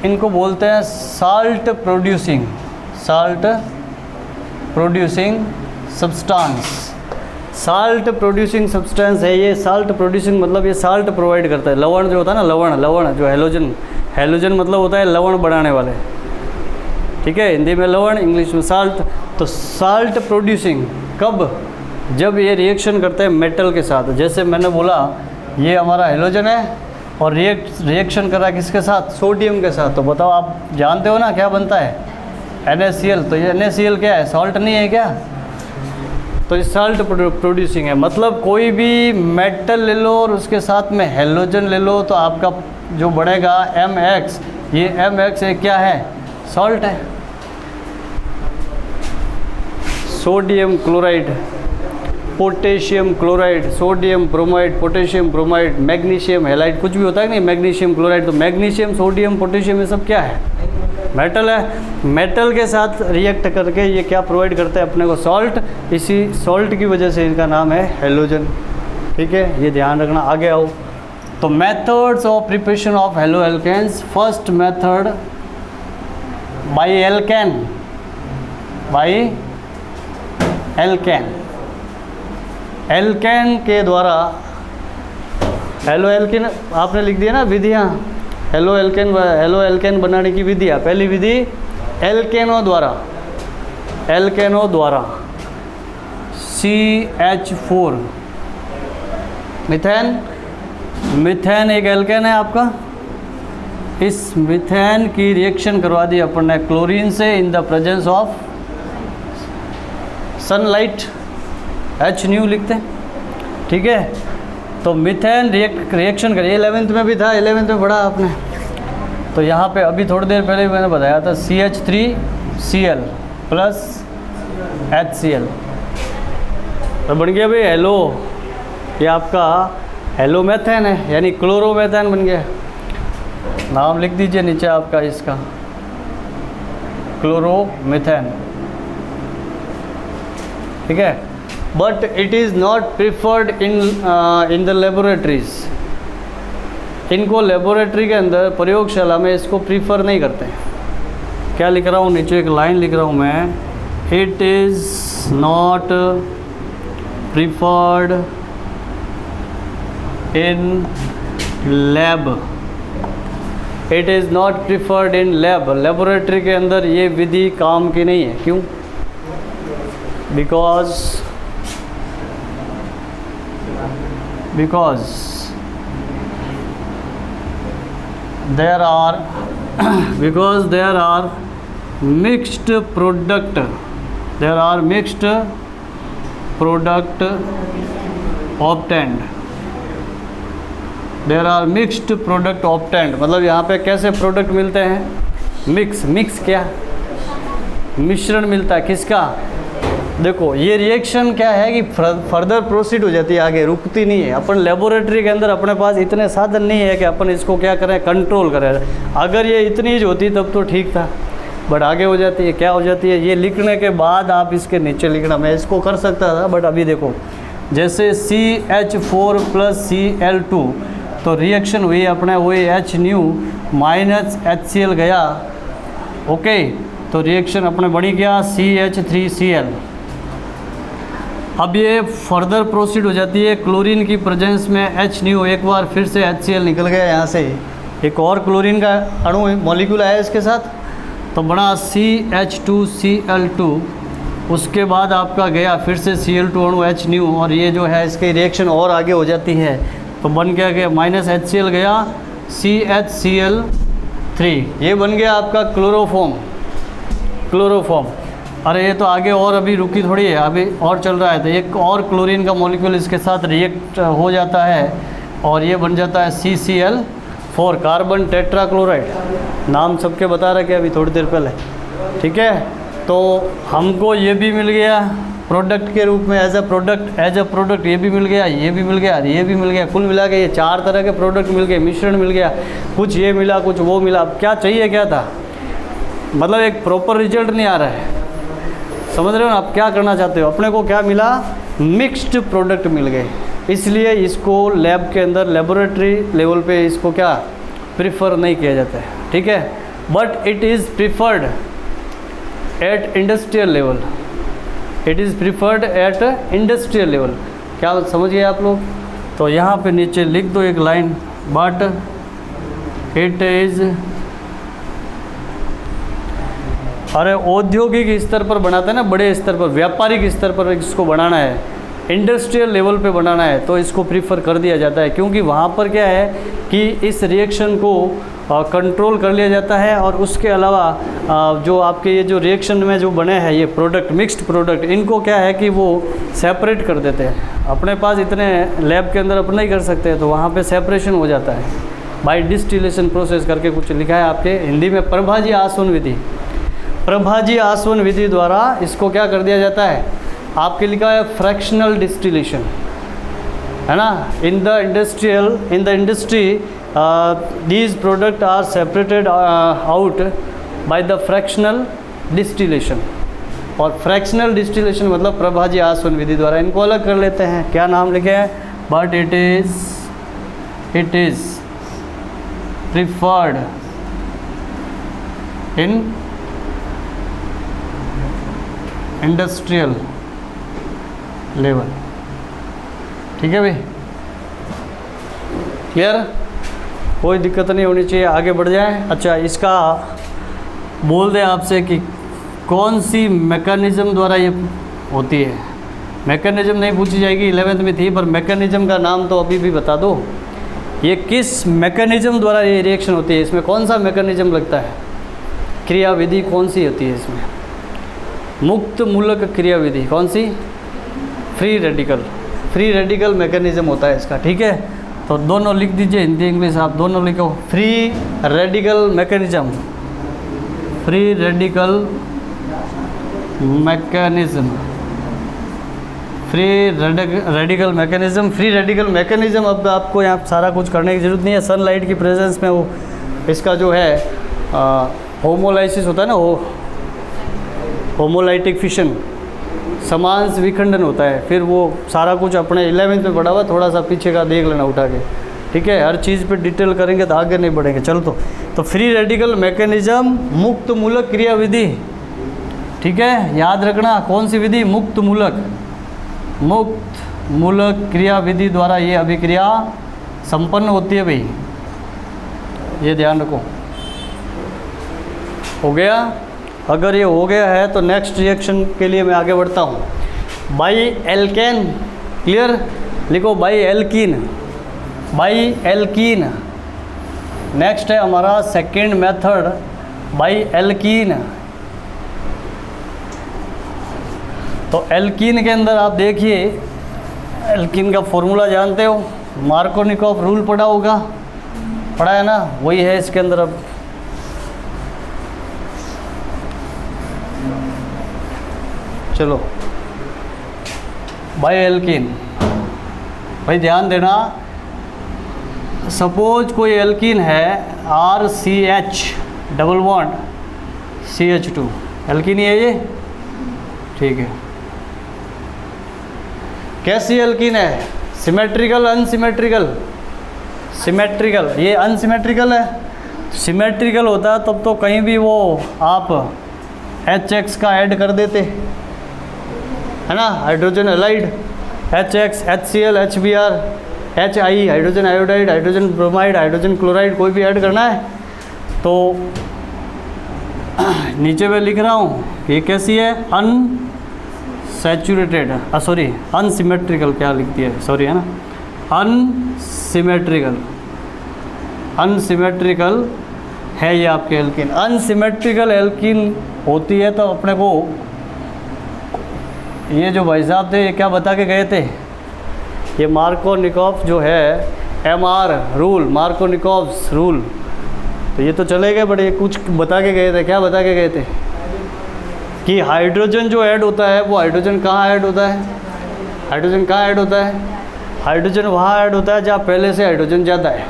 इनको बोलते हैं salt producing substance. Salt producing substance है ये। साल्ट प्रोड्यूसिंग मतलब ये साल्ट प्रोवाइड करता है। लवण जो होता है ना, लवण जो हेलोजन मतलब होता है लवण बनाने वाले, ठीक है। हिंदी में लवण, इंग्लिश में साल्ट। तो साल्ट प्रोड्यूसिंग कब? जब ये रिएक्शन करते हैं मेटल के साथ। जैसे मैंने बोला ये हमारा हेलोजन है और रिएक्शन कर रहा है किसके साथ? सोडियम के साथ। तो बताओ, आप जानते हो ना क्या बनता है? NaCl। तो ये NaCl क्या है? सॉल्ट नहीं है क्या? तो ये साल्ट प्रोड्यूसिंग है। मतलब कोई भी मेटल ले लो और उसके साथ में हेलोजन ले लो तो आपका जो बढ़ेगा MX, ये MX एक क्या है? सॉल्ट है। Sodium chloride, potassium chloride, sodium bromide, potassium bromide, magnesium halide, कुछ भी होता है कि नहीं, मैग्नीशियम क्लोराइड। तो मैग्नीशियम, सोडियम, पोटेशियम ये सब क्या है? मेटल है। मेटल के साथ रिएक्ट करके ये क्या प्रोवाइड करते हैं अपने को? सॉल्ट। इसी सॉल्ट की वजह से इनका नाम है हेलोजन, ठीक है। ये ध्यान रखना। आगे आओ। तो methods of preparation of halo alkanes. First method by alkane. Alkane के द्वारा, हेलो एल्केन आपने लिख दिया ना विधियाँ, हेलो एल्केन बनाने की विधियाँ। पहली विधि एल्केनो द्वारा CH4 मीथेन एक एल्केन है आपका। इस मीथेन की रिएक्शन करवा दी अपन ने क्लोरीन से in the presence of sunlight, H लिखते हैं, ठीक है। तो मीथेन रिएक्शन करिए। 11th में भी था, 11th में पढ़ा आपने। तो यहाँ पे अभी थोड़ी देर पहले मैंने बताया था CH3Cl प्लस HCl। तो बन गया भाई हेलो, ये आपका हेलो मेथेन है, यानी क्लोरोमेथेन बन गया। नाम लिख दीजिए नीचे आपका इसका, क्लोरोमीथेन, ठीक है। But it is not preferred in the laboratories. इनको लेबोरेटरी के अंदर, प्रयोगशाला में इसको प्रीफर नहीं करते। क्या लिख रहा हूँ नीचे, एक लाइन लिख रहा हूँ मैं, it is not preferred in lab. It is not preferred in lab. Laboratory के अंदर ये विधि काम की नहीं है। क्यों? because there are mixed product obtained। मतलब यहाँ पे कैसे प्रोडक्ट मिलते हैं? मिक्स क्या? मिश्रण मिलता है। किसका? देखो ये रिएक्शन क्या है कि फर्दर प्रोसीड हो जाती है, आगे रुकती नहीं है। अपन लेबोरेटरी के अंदर अपने पास इतने साधन नहीं है कि अपन इसको क्या करें, कंट्रोल करें। अगर ये इतनी ही होती तब तो ठीक था, बट आगे हो जाती है। क्या हो जाती है? ये लिखने के बाद आप इसके नीचे लिखना। मैं इसको कर सकता था, बट अभी देखो, जैसे CH4 प्लस Cl2, तो रिएक्शन हुई अपने, वही H माइनस HCl गया, ओके। तो रिएक्शन अपने बनी क्या? CH3Cl। अब ये फर्दर प्रोसीड हो जाती है क्लोरीन की प्रेजेंस में H, एक बार फिर से HCl निकल गया यहाँ से, एक और क्लोरीन का अणु मॉलिक्यूल आया इसके साथ, तो बना CH2Cl2, उसके बाद आपका गया फिर से Cl2 अणु H न्यू, और ये जो है इसकी रिएक्शन और आगे हो जाती है, तो बन क्या गया -HCl गया CHCl3, ये बन गया आपका क्लोरोफॉर्म। अरे ये तो आगे और अभी रुकी थोड़ी है, अभी और चल रहा है। तो एक और क्लोरीन का मॉलिक्यूल इसके साथ रिएक्ट हो जाता है और ये बन जाता है CCl4, कार्बन टेट्राक्लोराइड। नाम सबके बता रखे अभी थोड़ी देर पहले, ठीक है। तो हमको ये भी मिल गया प्रोडक्ट के रूप में, एज अ प्रोडक्ट ये भी मिल गया, ये भी मिल गया, ये भी मिल गया। कुल मिला के ये 4 तरह के प्रोडक्ट मिल गए, मिश्रण मिल गया, कुछ ये मिला कुछ वो मिला। अब क्या चाहिए, क्या था, मतलब एक प्रॉपर रिजल्ट नहीं आ रहा है, समझ रहे हो ना। आप क्या करना चाहते हो, अपने को क्या मिला, मिक्स्ड प्रोडक्ट मिल गए, इसलिए इसको लैब के अंदर लेबोरेटरी लेवल पे इसको क्या प्रिफर नहीं किया जाता है, ठीक है। But it is preferred at industrial level, it is preferred at industrial level. क्या समझ गए आप लोग। तो यहाँ पे नीचे लिख दो एक लाइन, बट इट इज़, अरे औद्योगिक स्तर पर बनाते हैं ना, बड़े स्तर पर, व्यापारिक स्तर पर इसको बनाना है, इंडस्ट्रियल लेवल पे बनाना है, तो इसको प्रीफर कर दिया जाता है, क्योंकि वहाँ पर क्या है कि इस रिएक्शन को कंट्रोल कर लिया जाता है। और उसके अलावा जो आपके ये जो रिएक्शन में जो बने हैं ये प्रोडक्ट, मिक्स्ड प्रोडक्ट, इनको क्या है कि वो सेपरेट कर देते हैं। अपने पास इतने लैब के अंदर अपना ही कर सकते हैं, तो वहाँ पे सेपरेशन हो जाता है बाय डिस्टिलेशन प्रोसेस करके कुछ लिखा है आपके हिंदी में, प्रभाजी आसवन विधि। प्रभाजी आसवन विधि द्वारा इसको क्या कर दिया जाता है, आपके लिखा है फ्रैक्शनल डिस्टिलेशन, है ना। In the industry these product are separated out by the fractional distillation. और फ्रैक्शनल डिस्टिलेशन मतलब प्रभाजी आसवन विधि द्वारा इनको अलग कर लेते हैं। क्या नाम लिखे हैं, but it is preferred in industrial level, ठीक है भाई, क्लियर, कोई दिक्कत नहीं होनी चाहिए, आगे बढ़ जाए। अच्छा, इसका बोल दें आपसे कि कौन सी मैकेनिज़्म द्वारा ये होती है। मैकेनिज़्म नहीं पूछी जाएगी, 11th में थी, पर मैकेनिज़्म का नाम तो अभी भी बता दो, ये किस मैकेनिज़्म द्वारा ये रिएक्शन होती है, इसमें कौन सा मैकेनिज़्म लगता है, क्रियाविधि कौन सी होती है इसमें, मुक्त मूलक क्रियाविधि कौन सी, फ्री रेडिकल मैकेनिज़्म होता है इसका, ठीक है। तो दोनों लिख दीजिए, हिंदी इंग्लिश आप दोनों लिखो, free radical mechanism, free radical mechanism. अब आपको यहाँ सारा कुछ करने की ज़रूरत नहीं है, सनलाइट की प्रेजेंस में वो इसका जो है होमोलाइसिस होता है ना, वो होमोलाइटिक फिशन, समांश विखंडन होता है। फिर वो सारा कुछ अपने 11th में पढ़ा हुआ, थोड़ा सा पीछे का देख लेना उठा के, ठीक है। हर चीज़ पे डिटेल करेंगे तो आगे नहीं बढ़ेंगे। चलो तो फ्री रेडिकल मैकेनिज़्म, मुक्त मूलक क्रियाविधि, ठीक है, याद रखना कौन सी विधि, मुक्त मूलक क्रियाविधि द्वारा ये अभिक्रिया संपन्न होती है भाई, ये ध्यान रखो। हो गया, अगर ये हो गया है तो नेक्स्ट रिएक्शन के लिए मैं आगे बढ़ता हूँ। बाई एल्केन, क्लियर, लिखो बाई एल्कीन। नेक्स्ट है हमारा सेकेंड मेथड, बाई एल्कीन। तो एल्कीन के अंदर आप देखिए, एल्कीन का फॉर्मूला जानते हो, मार्कोनिकॉफ रूल पढ़ा होगा, पढ़ा है ना, वही है इसके अंदर। अब चलो, बाई एल्कीन, भाई ध्यान देना, सपोज कोई एल्कीन है RCH double bond CH2, alkene ही है ये, ठीक है। कैसी एल्कीन है, सिमेट्रिकल अनसिमेट्रिकल, सिमेट्रिकल, ये अनसिमेट्रिकल है। सिमेट्रिकल होता तब तो कहीं भी वो आप HX का ऐड कर देते, है ना, hydrogen allied, HX, HCl, HBr, HI, hydrogen iodide, hydrogen bromide, hydrogen chloride, कोई भी ऐड करना है तो नीचे मैं लिख रहा हूँ ये कैसी है, अनसैचुरेटेड, सॉरी अनसिमेट्रिकल, क्या लिख दिया है, सॉरी है ना, अनसिमेट्रिकल है ये आपके एल्कीन। अनसिमेट्रिकल एल्कीन होती है तो अपने को ये जो भाई साहब थे ये क्या बता के गए थे, ये मार्कोनिकॉफ जो है MR रूल, मार्कोनिकॉफ्स रूल, तो ये तो चले गए, बट ये कुछ बता के गए थे। क्या बता के गए थे कि हाइड्रोजन जो ऐड होता है वो हाइड्रोजन कहाँ ऐड होता है, हाइड्रोजन कहाँ ऐड होता है, हाइड्रोजन वहाँ ऐड होता है जहाँ पहले से हाइड्रोजन ज़्यादा है,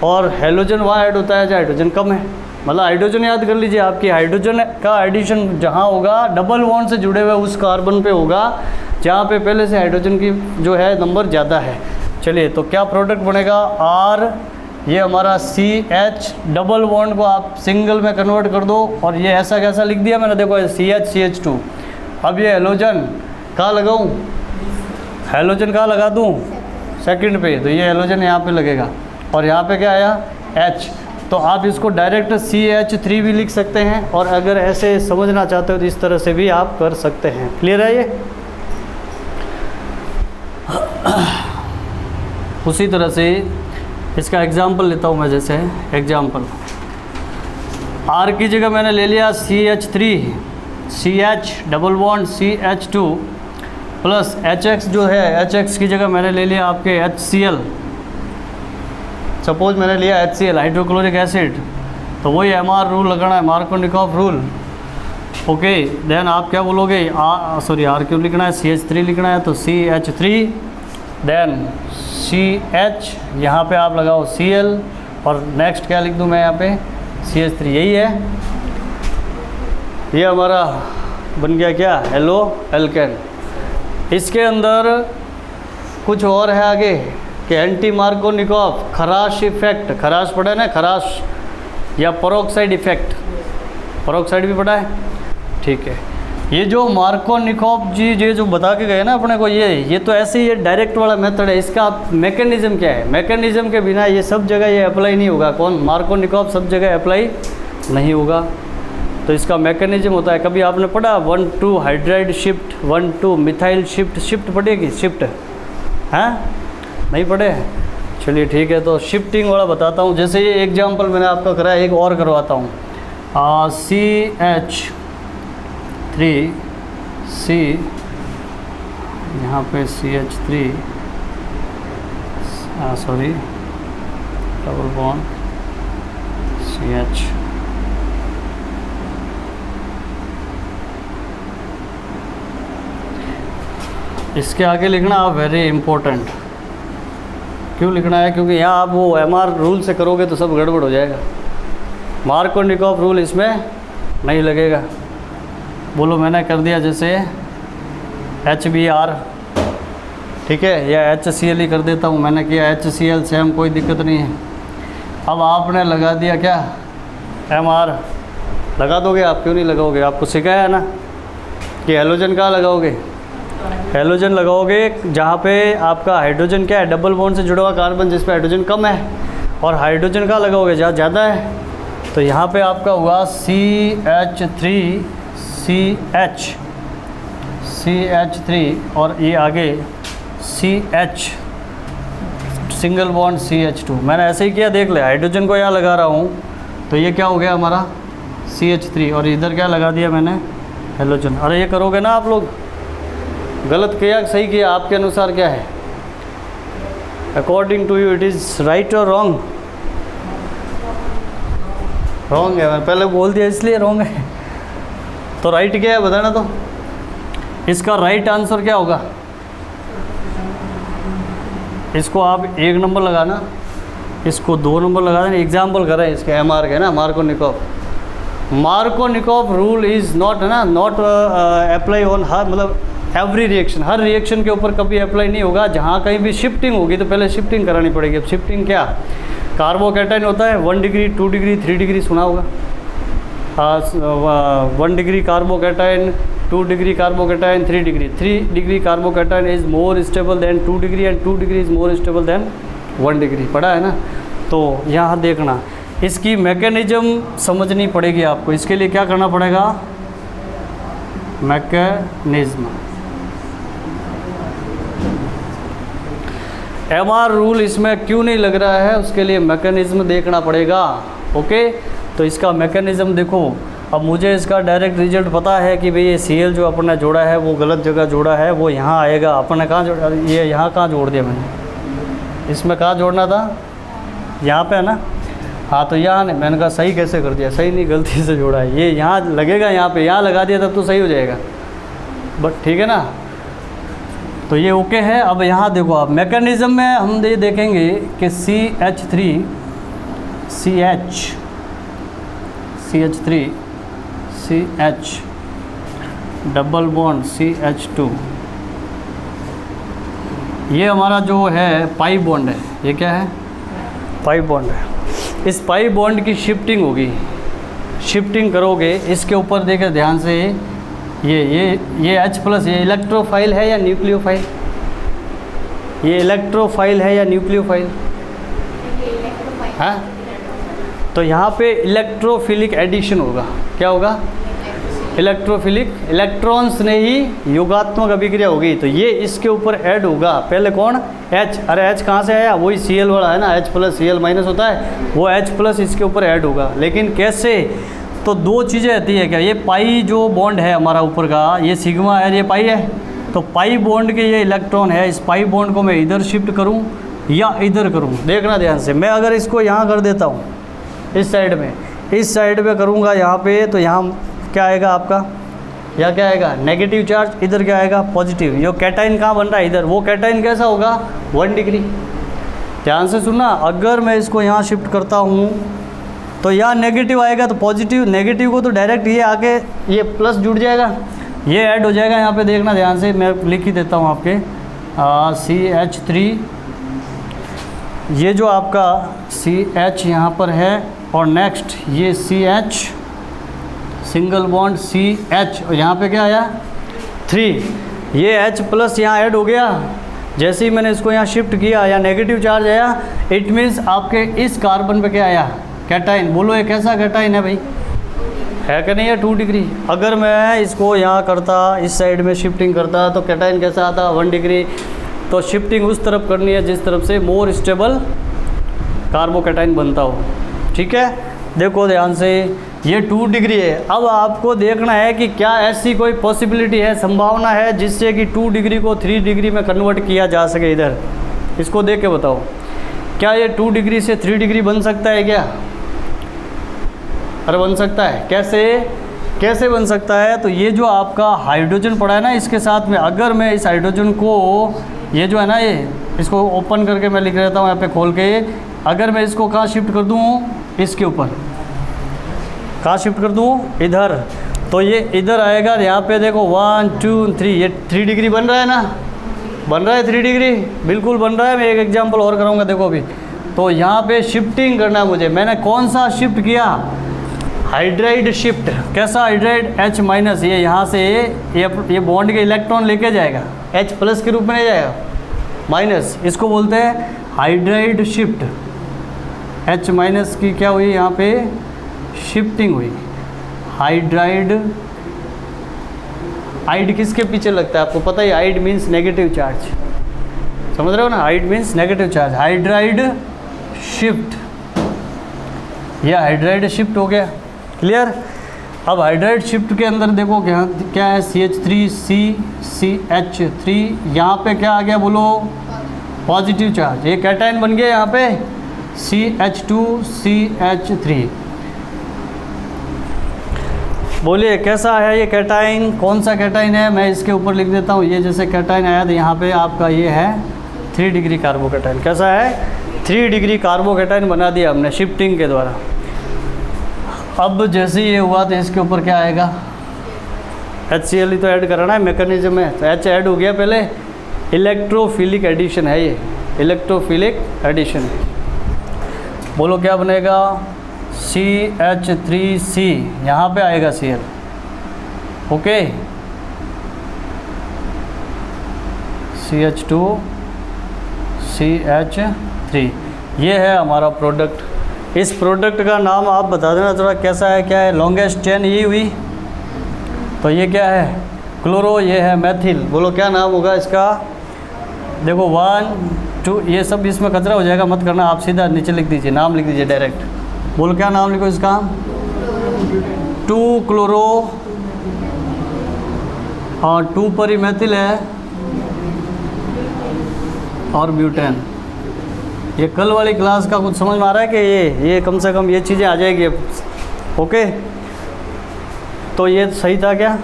और हेलोजन वहाँ ऐड होता है जहाँ हाइड्रोजन कम है। मतलब हाइड्रोजन याद कर लीजिए, आपकी हाइड्रोजन का एडिशन जहाँ होगा डबल बॉन्ड से जुड़े हुए उस कार्बन पे होगा जहाँ पे पहले से हाइड्रोजन की जो है नंबर ज़्यादा है। चलिए तो क्या प्रोडक्ट बनेगा, R, ये हमारा CH, डबल बॉन्ड को आप सिंगल में कन्वर्ट कर दो, और ये ऐसा कैसा लिख दिया मैंने, देखो CH CH2। अब ये हेलोजन कहाँ लगाऊँ, हेलोजन कहाँ लगा दूँ, सेकंड पे, तो ये हेलोजन यहाँ पे लगेगा, और यहाँ पे क्या आया H, तो आप इसको डायरेक्ट CH3 भी लिख सकते हैं, और अगर ऐसे समझना चाहते हो तो इस तरह से भी आप कर सकते हैं। क्लियर है ये। उसी तरह से इसका एग्जाम्पल लेता हूँ मैं, जैसे एग्जाम्पल R की जगह मैंने ले लिया CH3, CH double bond CH2 plus HX जो है, HX की जगह मैंने ले लिया आपके HCl, सपोज मैंने लिया HCl हाइड्रोक्लोरिक एसिड, तो वही MR रूल लगाना है, मार्कोनिकॉफ रूल। ओके, देन आप क्या बोलोगे, सॉरी R क्यों लिखना है, CH3 लिखना है, तो CH3, देन CH, यहाँ पे आप लगाओ Cl, और नेक्स्ट क्या लिख दूँ मैं यहाँ पे, CH3, यही है, ये हमारा बन गया क्या, हेलो एल्केन। इसके अंदर कुछ और है आगे कि एंटी मार्कोनिकॉफ खराश इफेक्ट, खराश पढ़ा है ना, खराश या पेरोक्साइड इफेक्ट, पेरोक्साइड भी पढ़ा है, ठीक है। ये जो मार्कोनिकॉफ जी ये जो बता के गए ना अपने को, ये तो ऐसे ही ये डायरेक्ट वाला मेथड है, इसका मैकेनिज्म क्या है, मैकेनिज्म के बिना ये सब जगह ये अप्लाई नहीं होगा, कौन, मार्कोनिकॉफ सब जगह अप्लाई नहीं होगा। तो इसका मैकेनिज्म होता है, कभी आपने पढ़ा 1,2 hydride shift, 1,2 methyl shift, shift पढ़ेगी, शिफ्ट हैं, नहीं पढ़े, चलिए ठीक है। तो शिफ्टिंग वाला बताता हूँ, जैसे ये एग्जाम्पल मैंने आपका कराया, एक और करवाता हूँ, CH3 C, यहाँ पे CH3 sorry double bond CH, इसके आगे लिखना आप वेरी इम्पोर्टेंट, क्यों लिखना है, क्योंकि यहाँ आप वो MR रूल से करोगे तो सब गड़बड़ हो जाएगा, मार्कोनिकॉफ रूल इसमें नहीं लगेगा। बोलो मैंने कर दिया जैसे HBr, ठीक है, या HCl ही कर देता हूँ, मैंने किया HCl, सेम, कोई दिक्कत नहीं है। अब आपने लगा दिया क्या, MR लगा दोगे आप, क्यों नहीं लगाओगे, आपको सिखाया है ना कि हेलोजन कहाँ लगाओगे, हेलोजन लगाओगे जहाँ पे आपका हाइड्रोजन क्या है, डबल बॉन्ड से जुड़ा हुआ कार्बन जिस पे हाइड्रोजन कम है, और हाइड्रोजन कहाँ लगाओगे जहाँ ज़्यादा है, तो यहाँ पे आपका हुआ CH3 और ये आगे CH सिंगल बॉन्ड CH2, मैंने ऐसे ही किया, देख ले, हाइड्रोजन को यहाँ लगा रहा हूँ तो ये क्या हो गया हमारा CH3, और इधर क्या लगा दिया मैंने, हेलोजन। अरे ये करोगे ना आप लोग, गलत किया सही किया, आपके अनुसार क्या है, according to you it is right और रॉन्ग, रॉन्ग है, मैं पहले बोल दिया इसलिए रॉन्ग है, तो राइट क्या है बताना, तो इसका राइट आंसर क्या होगा, इसको आप 1 नंबर लगाना, इसको 2 नंबर लगा देना। एग्जाम्पल करें इसके MR के ना, मार्कोनिकॉफ रूल इज़ नॉट है ना, नॉट अप्लाई ऑन हर, मतलब एवरी रिएक्शन, हर रिएक्शन के ऊपर कभी अप्लाई नहीं होगा, जहाँ कहीं भी शिफ्टिंग होगी तो पहले शिफ्टिंग करानी पड़ेगी। अब शिफ्टिंग क्या, कार्बोकैटायन होता है 1 डिग्री 2 डिग्री 3 डिग्री, सुना होगा, 1 degree carbocation, 2 degree carbocation, 3 degree carbocation is more stable then 2 degree and 2 degree is more stable then 1 degree, पढ़ा है ना। तो यहाँ देखना इसकी मैकेनिज्म समझनी पड़ेगी आपको। इसके लिए क्या करना पड़ेगा, मैकेनिज्म। एमआर रूल इसमें क्यों नहीं लग रहा है, उसके लिए मैकेनिज्म देखना पड़ेगा। ओके, तो इसका मैकेनिज्म देखो। अब मुझे इसका डायरेक्ट रिजल्ट पता है कि भाई ये Cl जो अपन ने जोड़ा है वो गलत जगह जोड़ा है, वो यहाँ आएगा। अपन ने कहाँ जोड़ा, ये यहाँ कहाँ जोड़ दिया मैंने, इसमें कहाँ जोड़ना था, यहाँ पे है ना। हाँ, तो यहाँ नहीं, मैंने कहा सही कैसे कर दिया, सही नहीं, गलती से जोड़ा है। ये यहाँ लगेगा, यहाँ पे यहाँ लगा दिया तब तो सही हो जाएगा, बट ठीक है ना। तो ये ओके है। अब यहाँ देखो आप मैकेनिज्म में हम ये देखेंगे कि CH3 CH double bond CH2, ये हमारा जो है पाई बॉन्ड है। ये क्या है, पाई बॉन्ड है। इस पाई बॉन्ड की शिफ्टिंग होगी, शिफ्टिंग करोगे इसके ऊपर देखे ध्यान से। ये H+, ये इलेक्ट्रोफाइल है या न्यूक्लियोफाइल, ये इलेक्ट्रोफाइल है या न्यूक्लियोफाइल है। तो यहाँ पे इलेक्ट्रोफिलिक एडिशन होगा। क्या होगा, इलेक्ट्रोफिलिक, इलेक्ट्रॉन्स ने ही योगात्मक अभिक्रिया होगी। तो ये इसके ऊपर ऐड होगा। पहले कौन, H, अरे H कहाँ से आया, वही Cl वाला है ना, H+ Cl- होता है, वो H+ इसके ऊपर ऐड होगा। लेकिन कैसे, तो दो चीज़ें रहती है क्या, ये पाई जो बॉन्ड है हमारा ऊपर का, ये सिग्मा है, ये पाई है। तो पाई बॉन्ड के ये इलेक्ट्रॉन है, इस पाई बॉन्ड को मैं इधर शिफ्ट करूँ या इधर करूँ, देखना ध्यान से। मैं अगर इसको यहाँ कर देता हूँ, इस साइड में, इस साइड पे करूँगा यहाँ पे, तो यहाँ क्या आएगा आपका, यहाँ क्या आएगा, नेगेटिव चार्ज। इधर क्या आएगा, पॉजिटिव। ये कैटाइन कहाँ बन रहा है, इधर। वो कैटाइन कैसा होगा, 1 डिग्री। ध्यान से सुनना, अगर मैं इसको यहाँ शिफ्ट करता हूँ तो यहाँ नेगेटिव आएगा, तो पॉजिटिव, नेगेटिव को तो डायरेक्ट ये आके ये प्लस जुड़ जाएगा, ये ऐड हो जाएगा। यहाँ पे देखना ध्यान से, मैं लिख ही देता हूँ आपके CH3, ये जो आपका CH यहाँ पर है, और नेक्स्ट ये CH सिंगल बॉन्ड CH, और यहाँ पे क्या आया 3, ये H+ यहाँ ऐड हो गया। जैसे ही मैंने इसको यहाँ शिफ्ट किया या नेगेटिव चार्ज आया, इट मीन्स आपके इस कार्बन पे क्या आया, कैटाइन। बोलो ये कैसा कैटाइन है भाई, है कि नहीं है, 2 डिग्री। अगर मैं इसको यहाँ करता, इस साइड में शिफ्टिंग करता, तो कैटाइन कैसा आता, 1 डिग्री। तो शिफ्टिंग उस तरफ करनी है जिस तरफ से मोर स्टेबल कार्बोकैटाइन बनता हो। ठीक है, देखो ध्यान से, ये 2 डिग्री है। अब आपको देखना है कि क्या ऐसी कोई पॉसिबिलिटी है, संभावना है जिससे कि 2 डिग्री को 3 डिग्री में कन्वर्ट किया जा सके। इधर इसको देख के बताओ, क्या ये 2 डिग्री से 3 डिग्री बन सकता है क्या? अरे बन सकता है। कैसे, कैसे बन सकता है? तो ये जो आपका हाइड्रोजन पड़ा है ना, इसके साथ में अगर मैं इस हाइड्रोजन को, ये जो है ना, ये इसको ओपन करके मैं लिख रहता हूँ यहाँ पे खोल के, अगर मैं इसको कहाँ शिफ्ट कर दूँ, इसके ऊपर कहाँ शिफ्ट कर दूँ, इधर, तो ये इधर आएगा। यहाँ पे देखो 1 2 3, ये 3 डिग्री बन रहा है ना, बन रहा है 3 डिग्री, बिल्कुल बन रहा है। मैं एक एग्जांपल और कराऊंगा, देखो अभी। तो यहाँ पे शिफ्टिंग करना है मुझे। मैंने कौन सा शिफ्ट किया, हाइड्राइड शिफ्ट। कैसा हाइड्राइड, H-, ये यहाँ से ये बॉन्ड के इलेक्ट्रॉन लेके जाएगा, H+ के रूप में नहीं जाएगा, माइनस। इसको बोलते हैं हाइड्राइड शिफ्ट। H- की क्या हुई, यहाँ पे शिफ्टिंग हुई। हाइड्राइड, आइड किसके पीछे लगता है आपको पता है, आइड मीन्स नेगेटिव चार्ज, समझ रहे हो ना, ide means negative charge. Hydride shift, यह हाइड्राइड शिफ्ट हो गया, क्लियर। अब हाइड्राइड शिफ्ट के अंदर देखो क्या है, CH3 यहाँ पे क्या आ गया, बोलो पॉजिटिव चार्ज, ये कैटाइन बन गया यहाँ पे CH2CH3। बोलिए कैसा है ये कैटाइन, कौन सा कैटाइन है? मैं इसके ऊपर लिख देता हूँ, ये जैसे कैटाइन आया तो यहाँ पे आपका ये है 3 डिग्री कार्बोकैटाइन। कैसा है, 3 डिग्री कार्बोकैटाइन बना दिया हमने शिफ्टिंग के द्वारा। अब जैसे ये हुआ तो इसके ऊपर क्या आएगा, HCl ही तो ऐड करना है, मैकेनिज्म है, तो H ऐड हो गया पहले। इलेक्ट्रोफिलिक एडिशन है ये, इलेक्ट्रोफिलिक एडिशन। बोलो क्या बनेगा, CH3C, यहाँ पे आएगा Cl, ओके, CH2CH3, ये है हमारा प्रोडक्ट। इस प्रोडक्ट का नाम आप बता देना थोड़ा कैसा है, क्या है। लॉन्गेस्ट चेन ये हुई, तो ये क्या है क्लोरो, ये है मैथिल। बोलो क्या नाम होगा इसका। देखो 1 2, ये सब इसमें कचरा हो जाएगा, मत करना, आप सीधा नीचे लिख दीजिए, नाम लिख दीजिए डायरेक्ट। बोलो क्या नाम लिखो इसका, 2 क्लोरो और 2 परिमेथिल है और ब्यूटेन। ये कल वाली क्लास का कुछ समझ में आ रहा है कि ये कम से कम ये चीज़ें आ जाएगी। ओके, तो ये सही था क्या,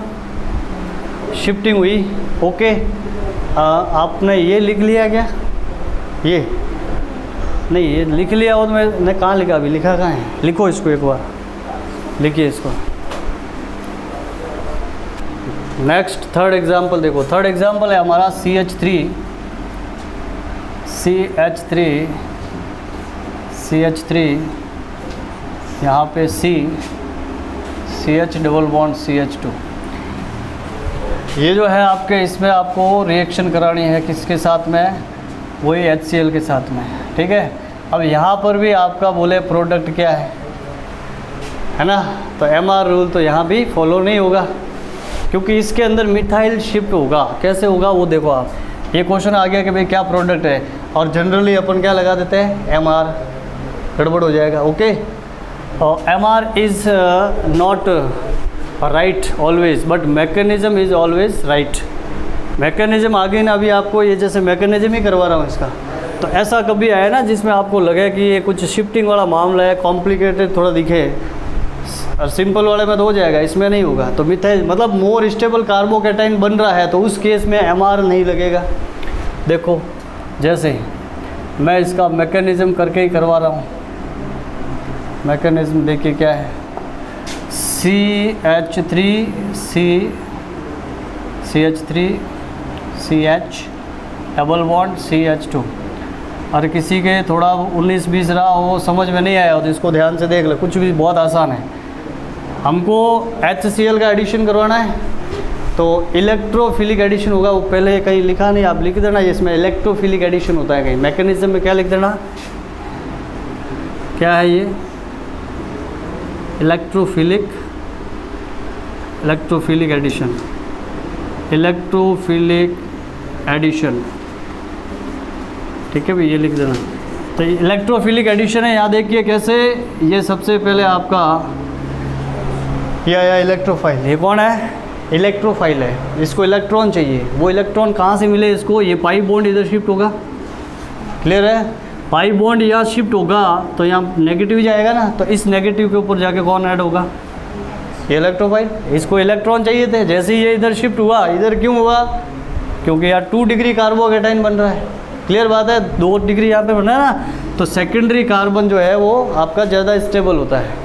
शिफ्टिंग हुई। ओके, आपने ये लिख लिया क्या, ये नहीं, ये लिख लिया हो तो मैंने कहाँ लिखा, अभी लिखा कहाँ है, लिखो इसको एक बार, लिखिए इसको। नेक्स्ट थर्ड एग्जाम्पल देखो, थर्ड एग्जाम्पल है हमारा CH3 यहाँ पे CH डबल बॉन्ड CH2। ये जो है आपके, इसमें आपको रिएक्शन करानी है किसके साथ में, वही HCl के साथ में, ठीक है। अब यहाँ पर भी आपका बोले प्रोडक्ट क्या है ना, तो MR रूल तो यहाँ भी फॉलो नहीं होगा, क्योंकि इसके अंदर मिथाइल शिफ्ट होगा। कैसे होगा वो देखो आप, ये क्वेश्चन आ गया कि भाई क्या प्रोडक्ट है, और जनरली अपन क्या लगा देते हैं MR, गड़बड़ हो जाएगा। ओके, और MR is not right always, but mechanism is always right. Mechanism आगे ना, अभी आपको ये जैसे मैकेनिज्म ही करवा रहा हूँ इसका, तो ऐसा कभी आया ना जिसमें आपको लगे कि ये कुछ शिफ्टिंग वाला मामला है, कॉम्प्लिकेटेड थोड़ा दिखे, और सिंपल वाले में तो हो जाएगा, इसमें नहीं होगा। तो मिथाइल मतलब मोर स्टेबल कार्बोकेटाइन बन रहा है, तो उस केस में MR नहीं लगेगा। देखो जैसे मैं इसका मैकेनिज्म करके ही करवा रहा हूँ, मैकेनिज्म देखिए क्या है, CH3CH डबल बॉन्ड CH2। और किसी के थोड़ा 19-20 रहा हो, समझ में नहीं आया हो, तो इसको ध्यान से देख ले, कुछ भी बहुत आसान है। हमको HCl का एडिशन करवाना है, तो इलेक्ट्रोफिलिक एडिशन होगा, वो पहले कहीं लिखा नहीं, आप लिख देना, इसमें इलेक्ट्रोफिलिक एडिशन होता है कहीं, मैकेनिज्म में क्या लिख देना, क्या है ये, इलेक्ट्रोफिलिक एडिशन, इलेक्ट्रोफिलिक एडिशन, ठीक है भाई, ये लिख देना। तो इलेक्ट्रोफिलिक एडिशन है, यहाँ देखिए कैसे, ये सबसे पहले आपका ये आया इलेक्ट्रोफाइल। ये कौन है, इलेक्ट्रोफाइल है, इसको इलेक्ट्रॉन चाहिए। वो इलेक्ट्रॉन कहाँ से मिले इसको, ये पाई बॉन्ड इधर शिफ्ट होगा, क्लियर है, पाई बॉन्ड यहाँ शिफ्ट होगा तो यहाँ नेगेटिव जाएगा ना, तो इस नेगेटिव के ऊपर जाके कौन ऐड होगा, ये इलेक्ट्रोफाइल। इसको इलेक्ट्रॉन चाहिए थे, जैसे ही ये इधर शिफ्ट हुआ, इधर क्यों हुआ, क्योंकि यार 2 डिग्री कार्बोकेटाइन बन रहा है, क्लियर बात है, 2 डिग्री यहाँ पे बना है ना, तो सेकेंडरी कार्बन जो है वो आपका ज़्यादा स्टेबल होता है।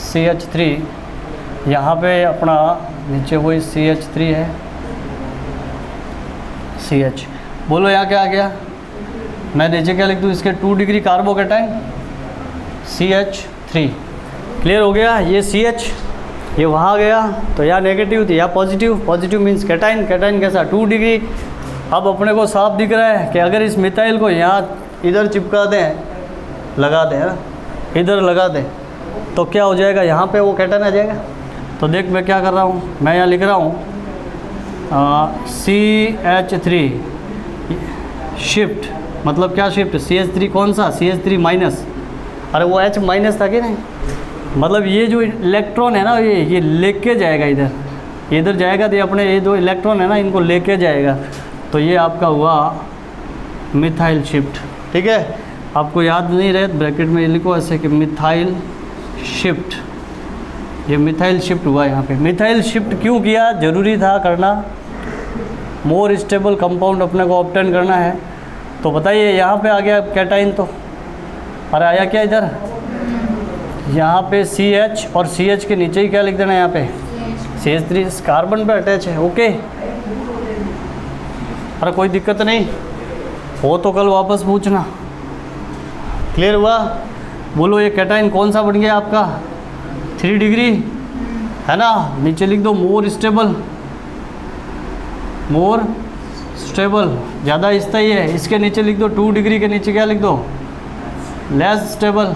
CH3 यहाँ पे अपना नीचे वही CH3 है, CH। बोलो यहाँ क्या आ गया, मैं नीचे क्या लिख दूँ, इसके 2 डिग्री कार्बोकेटाइन CH3, क्लियर हो गया। ये CH, ये वहाँ गया तो यहाँ नेगेटिव थी, यहाँ positive, positive means cation, cation कैसा 2 डिग्री। अब अपने को साफ दिख रहा है कि अगर इस मिथाइल को यहाँ इधर चिपका दें, लगा दें है ना, इधर लगा दें, तो क्या हो जाएगा, यहाँ पे वो कैटाइन आ जाएगा। तो देख मैं क्या कर रहा हूँ, मैं यहाँ लिख रहा हूँ CH3 शिफ्ट, मतलब क्या शिफ्ट, CH3 कौन सा, CH3 माइनस, अरे वो H माइनस था कि नहीं, मतलब ये जो इलेक्ट्रॉन है ना, ये लेके जाएगा इधर जाएगा, तो अपने ये जो इलेक्ट्रॉन है ना, इनको लेके जाएगा, तो ये आपका हुआ मिथाइल शिफ्ट, ठीक है। आपको याद नहीं रहे ब्रैकेट में ये लिखो ऐसे कि मिथाइल शिफ्ट, ये मिथाइल शिफ्ट हुआ यहाँ पे। मिथाइल शिफ्ट क्यों किया, ज़रूरी था करना, मोर स्टेबल कंपाउंड अपने को ऑब्टेन करना है। तो बताइए यहाँ पे आ गया कैटाइन, तो अरे आया क्या इधर, यहाँ पे CH, और CH के नीचे ही क्या लिख देना, यहाँ पे CH3 कार्बन पे अटैच है। ओके, अरे कोई दिक्कत नहीं हो तो कल वापस पूछना, क्लियर हुआ। बोलो ये कैटाइन कौन सा बन गया आपका, 3 डिग्री है ना, नीचे लिख दो मोर स्टेबल, मोर स्टेबल, ज़्यादा स्थायी है, इसके नीचे लिख दो 2 डिग्री के नीचे क्या लिख दो, लेस स्टेबल।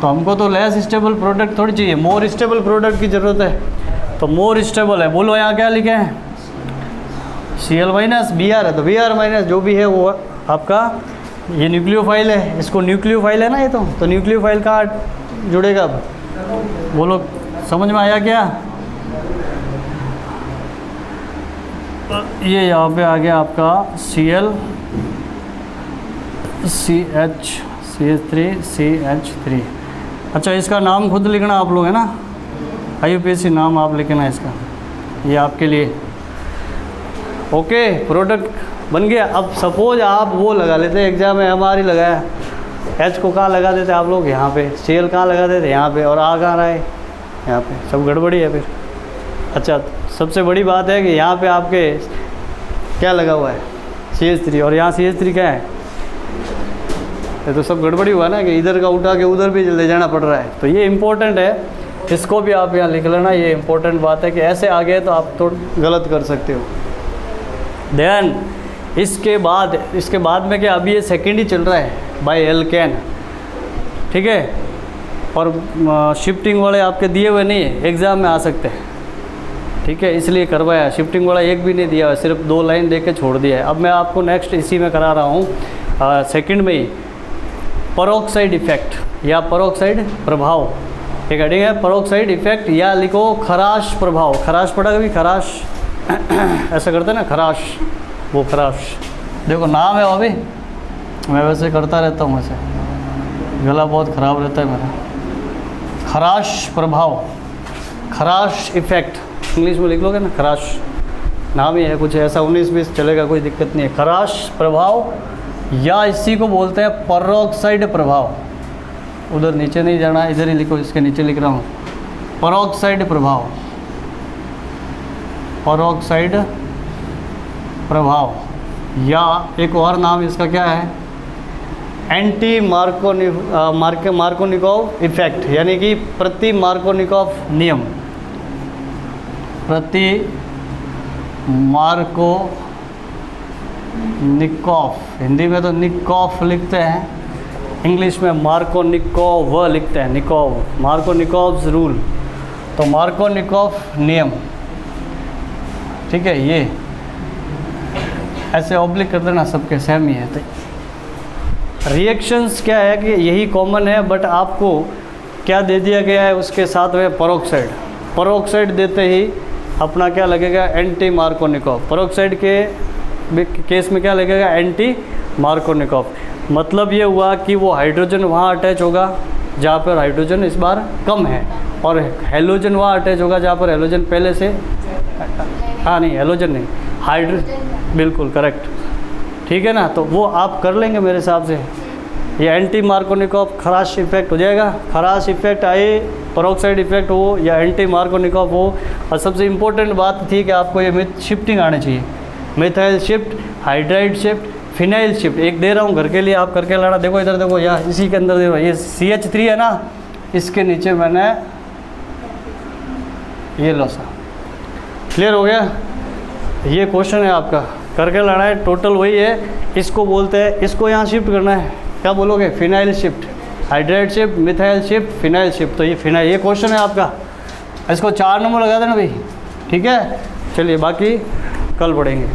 तो हमको तो लेस स्टेबल प्रोडक्ट थोड़ी चाहिए, मोर स्टेबल प्रोडक्ट की ज़रूरत है। तो मोर स्टेबल है, बोलो यहाँ क्या लिखे हैं, Cl माइनस, Br है तो Br माइनस जो भी है वो आपका ये न्यूक्लियोफाइल है, इसको न्यूक्लियोफाइल है ना ये तो न्यूक्लियोफाइल कहाँ जुड़ेगा अब, बोलो समझ में आया क्या। ये यहाँ पे आ गया आपका Cl CH CH3 CH3। अच्छा इसका नाम खुद लिखना आप लोग है ना, IUPAC नाम आप लिखना इसका, ये आपके लिए। ओके प्रोडक्ट बन गया। अब सपोज आप वो लगा लेते, एग्जाम में हमारी लगाया, H को कहाँ लगा देते आप लोग, यहाँ पे, Cl कहाँ लगा देते यहाँ पे, और कहाँ रहा है यहाँ पे, सब गड़बड़ी है फिर। अच्छा सबसे बड़ी बात है कि यहाँ पे आपके क्या लगा हुआ है CH3, और यहाँ CH3 क्या है, ये तो सब गड़बड़ी हुआ ना कि इधर का उठा के उधर भी ले जाना पड़ रहा है। तो ये इम्पोर्टेंट है, इसको भी आप यहाँ लिख लेना, ये इम्पोर्टेंट बात है कि ऐसे आ गए तो आप तो गलत कर सकते हो। देन इसके बाद में क्या, अभी ये सेकेंड ही चल रहा है बाय एल्केन, ठीक है, और शिफ्टिंग वाले आपके दिए हुए नहीं है, एग्ज़ाम में आ सकते हैं, ठीक है, इसलिए करवाया। शिफ्टिंग वाला एक भी नहीं दिया है, सिर्फ 2 लाइन दे के छोड़ दिया है। अब मैं आपको नेक्स्ट इसी में करा रहा हूँ सेकंड में ही, परोक्साइड इफेक्ट या परोक्साइड प्रभाव, एक हेडिंग है परोक्साइड इफेक्ट, या लिखो खराश प्रभाव। खराश पड़ा कभी, खराश ऐसा करते हैं ना, खराश, वो खराश देखो नाम है अभी, मैं वैसे करता रहता हूँ, वैसे गला बहुत ख़राब रहता है मेरा। खराश प्रभाव, खराश इफेक्ट, इंग्लिश में लिख लोगे ना, खराश नाम ही है, कुछ ऐसा 19-20 चलेगा, कोई दिक्कत नहीं है। खराश प्रभाव, या इसी को बोलते हैं परोक्साइड प्रभाव। उधर नीचे नहीं जाना, इधर ही लिखो, इसके नीचे लिख रहा हूँ, परोक्साइड प्रभाव, परोक्साइड प्रभाव, या एक और नाम इसका क्या है, एंटी मार्कोनिकॉव इफेक्ट, यानी कि प्रति मार्कोनिकॉव नियम, प्रति मार्कोनिकॉव, हिंदी में तो निकॉफ लिखते हैं, इंग्लिश में मार्कोनिकॉव लिखते हैं, निकॉव, मार्कोनिकॉव्स रूल, तो मार्कोनिकॉव नियम, ठीक है। ये ऐसे ऑब्लिक कर देना, सबके सेम ही है। तो रिएक्शंस क्या है कि यही कॉमन है, बट आपको क्या दे दिया गया है उसके साथ में, परोक्साइड। परोक्साइड देते ही अपना क्या लगेगा, एंटी मार्कोनिकॉव। परोक्साइड के केस में क्या लगेगा, एंटी मार्कोनिकॉव। मतलब ये हुआ कि वो हाइड्रोजन वहाँ अटैच होगा जहाँ पर हाइड्रोजन इस बार कम है, और हेलोजन वहाँ अटैच होगा जहाँ पर हेलोजन पहले से, हाँ नहीं हेलोजन नहीं, हाइड्रोजन, बिल्कुल करेक्ट, ठीक है ना। तो वो आप कर लेंगे मेरे हिसाब से, ये एंटी मार्कोनिकॉव खराश इफेक्ट हो जाएगा। खराश इफेक्ट आए, परोक्साइड इफेक्ट हो या एंटी मार्कोनिकॉव हो। और सबसे इम्पोर्टेंट बात थी कि आपको ये शिफ्टिंग आनी चाहिए, methyl shift, hydride shift, phenyl shift. एक दे रहा हूँ घर के लिए, आप करके लाना। देखो इधर देखो, यहाँ इसी के अंदर देखो, ये CH3 है ना, इसके नीचे मैंने ये लो सा, क्लियर हो गया। ये क्वेश्चन है आपका, करके लाना है, टोटल वही है। इसको बोलते हैं, इसको यहाँ शिफ्ट करना है, क्या बोलोगे, phenyl shift, hydride shift, methyl shift, phenyl shift. तो ये फिनाइल, ये क्वेश्चन है आपका, इसको 4 नंबर लगा देना भाई, ठीक है। चलिए बाकी कल पढ़ेंगे।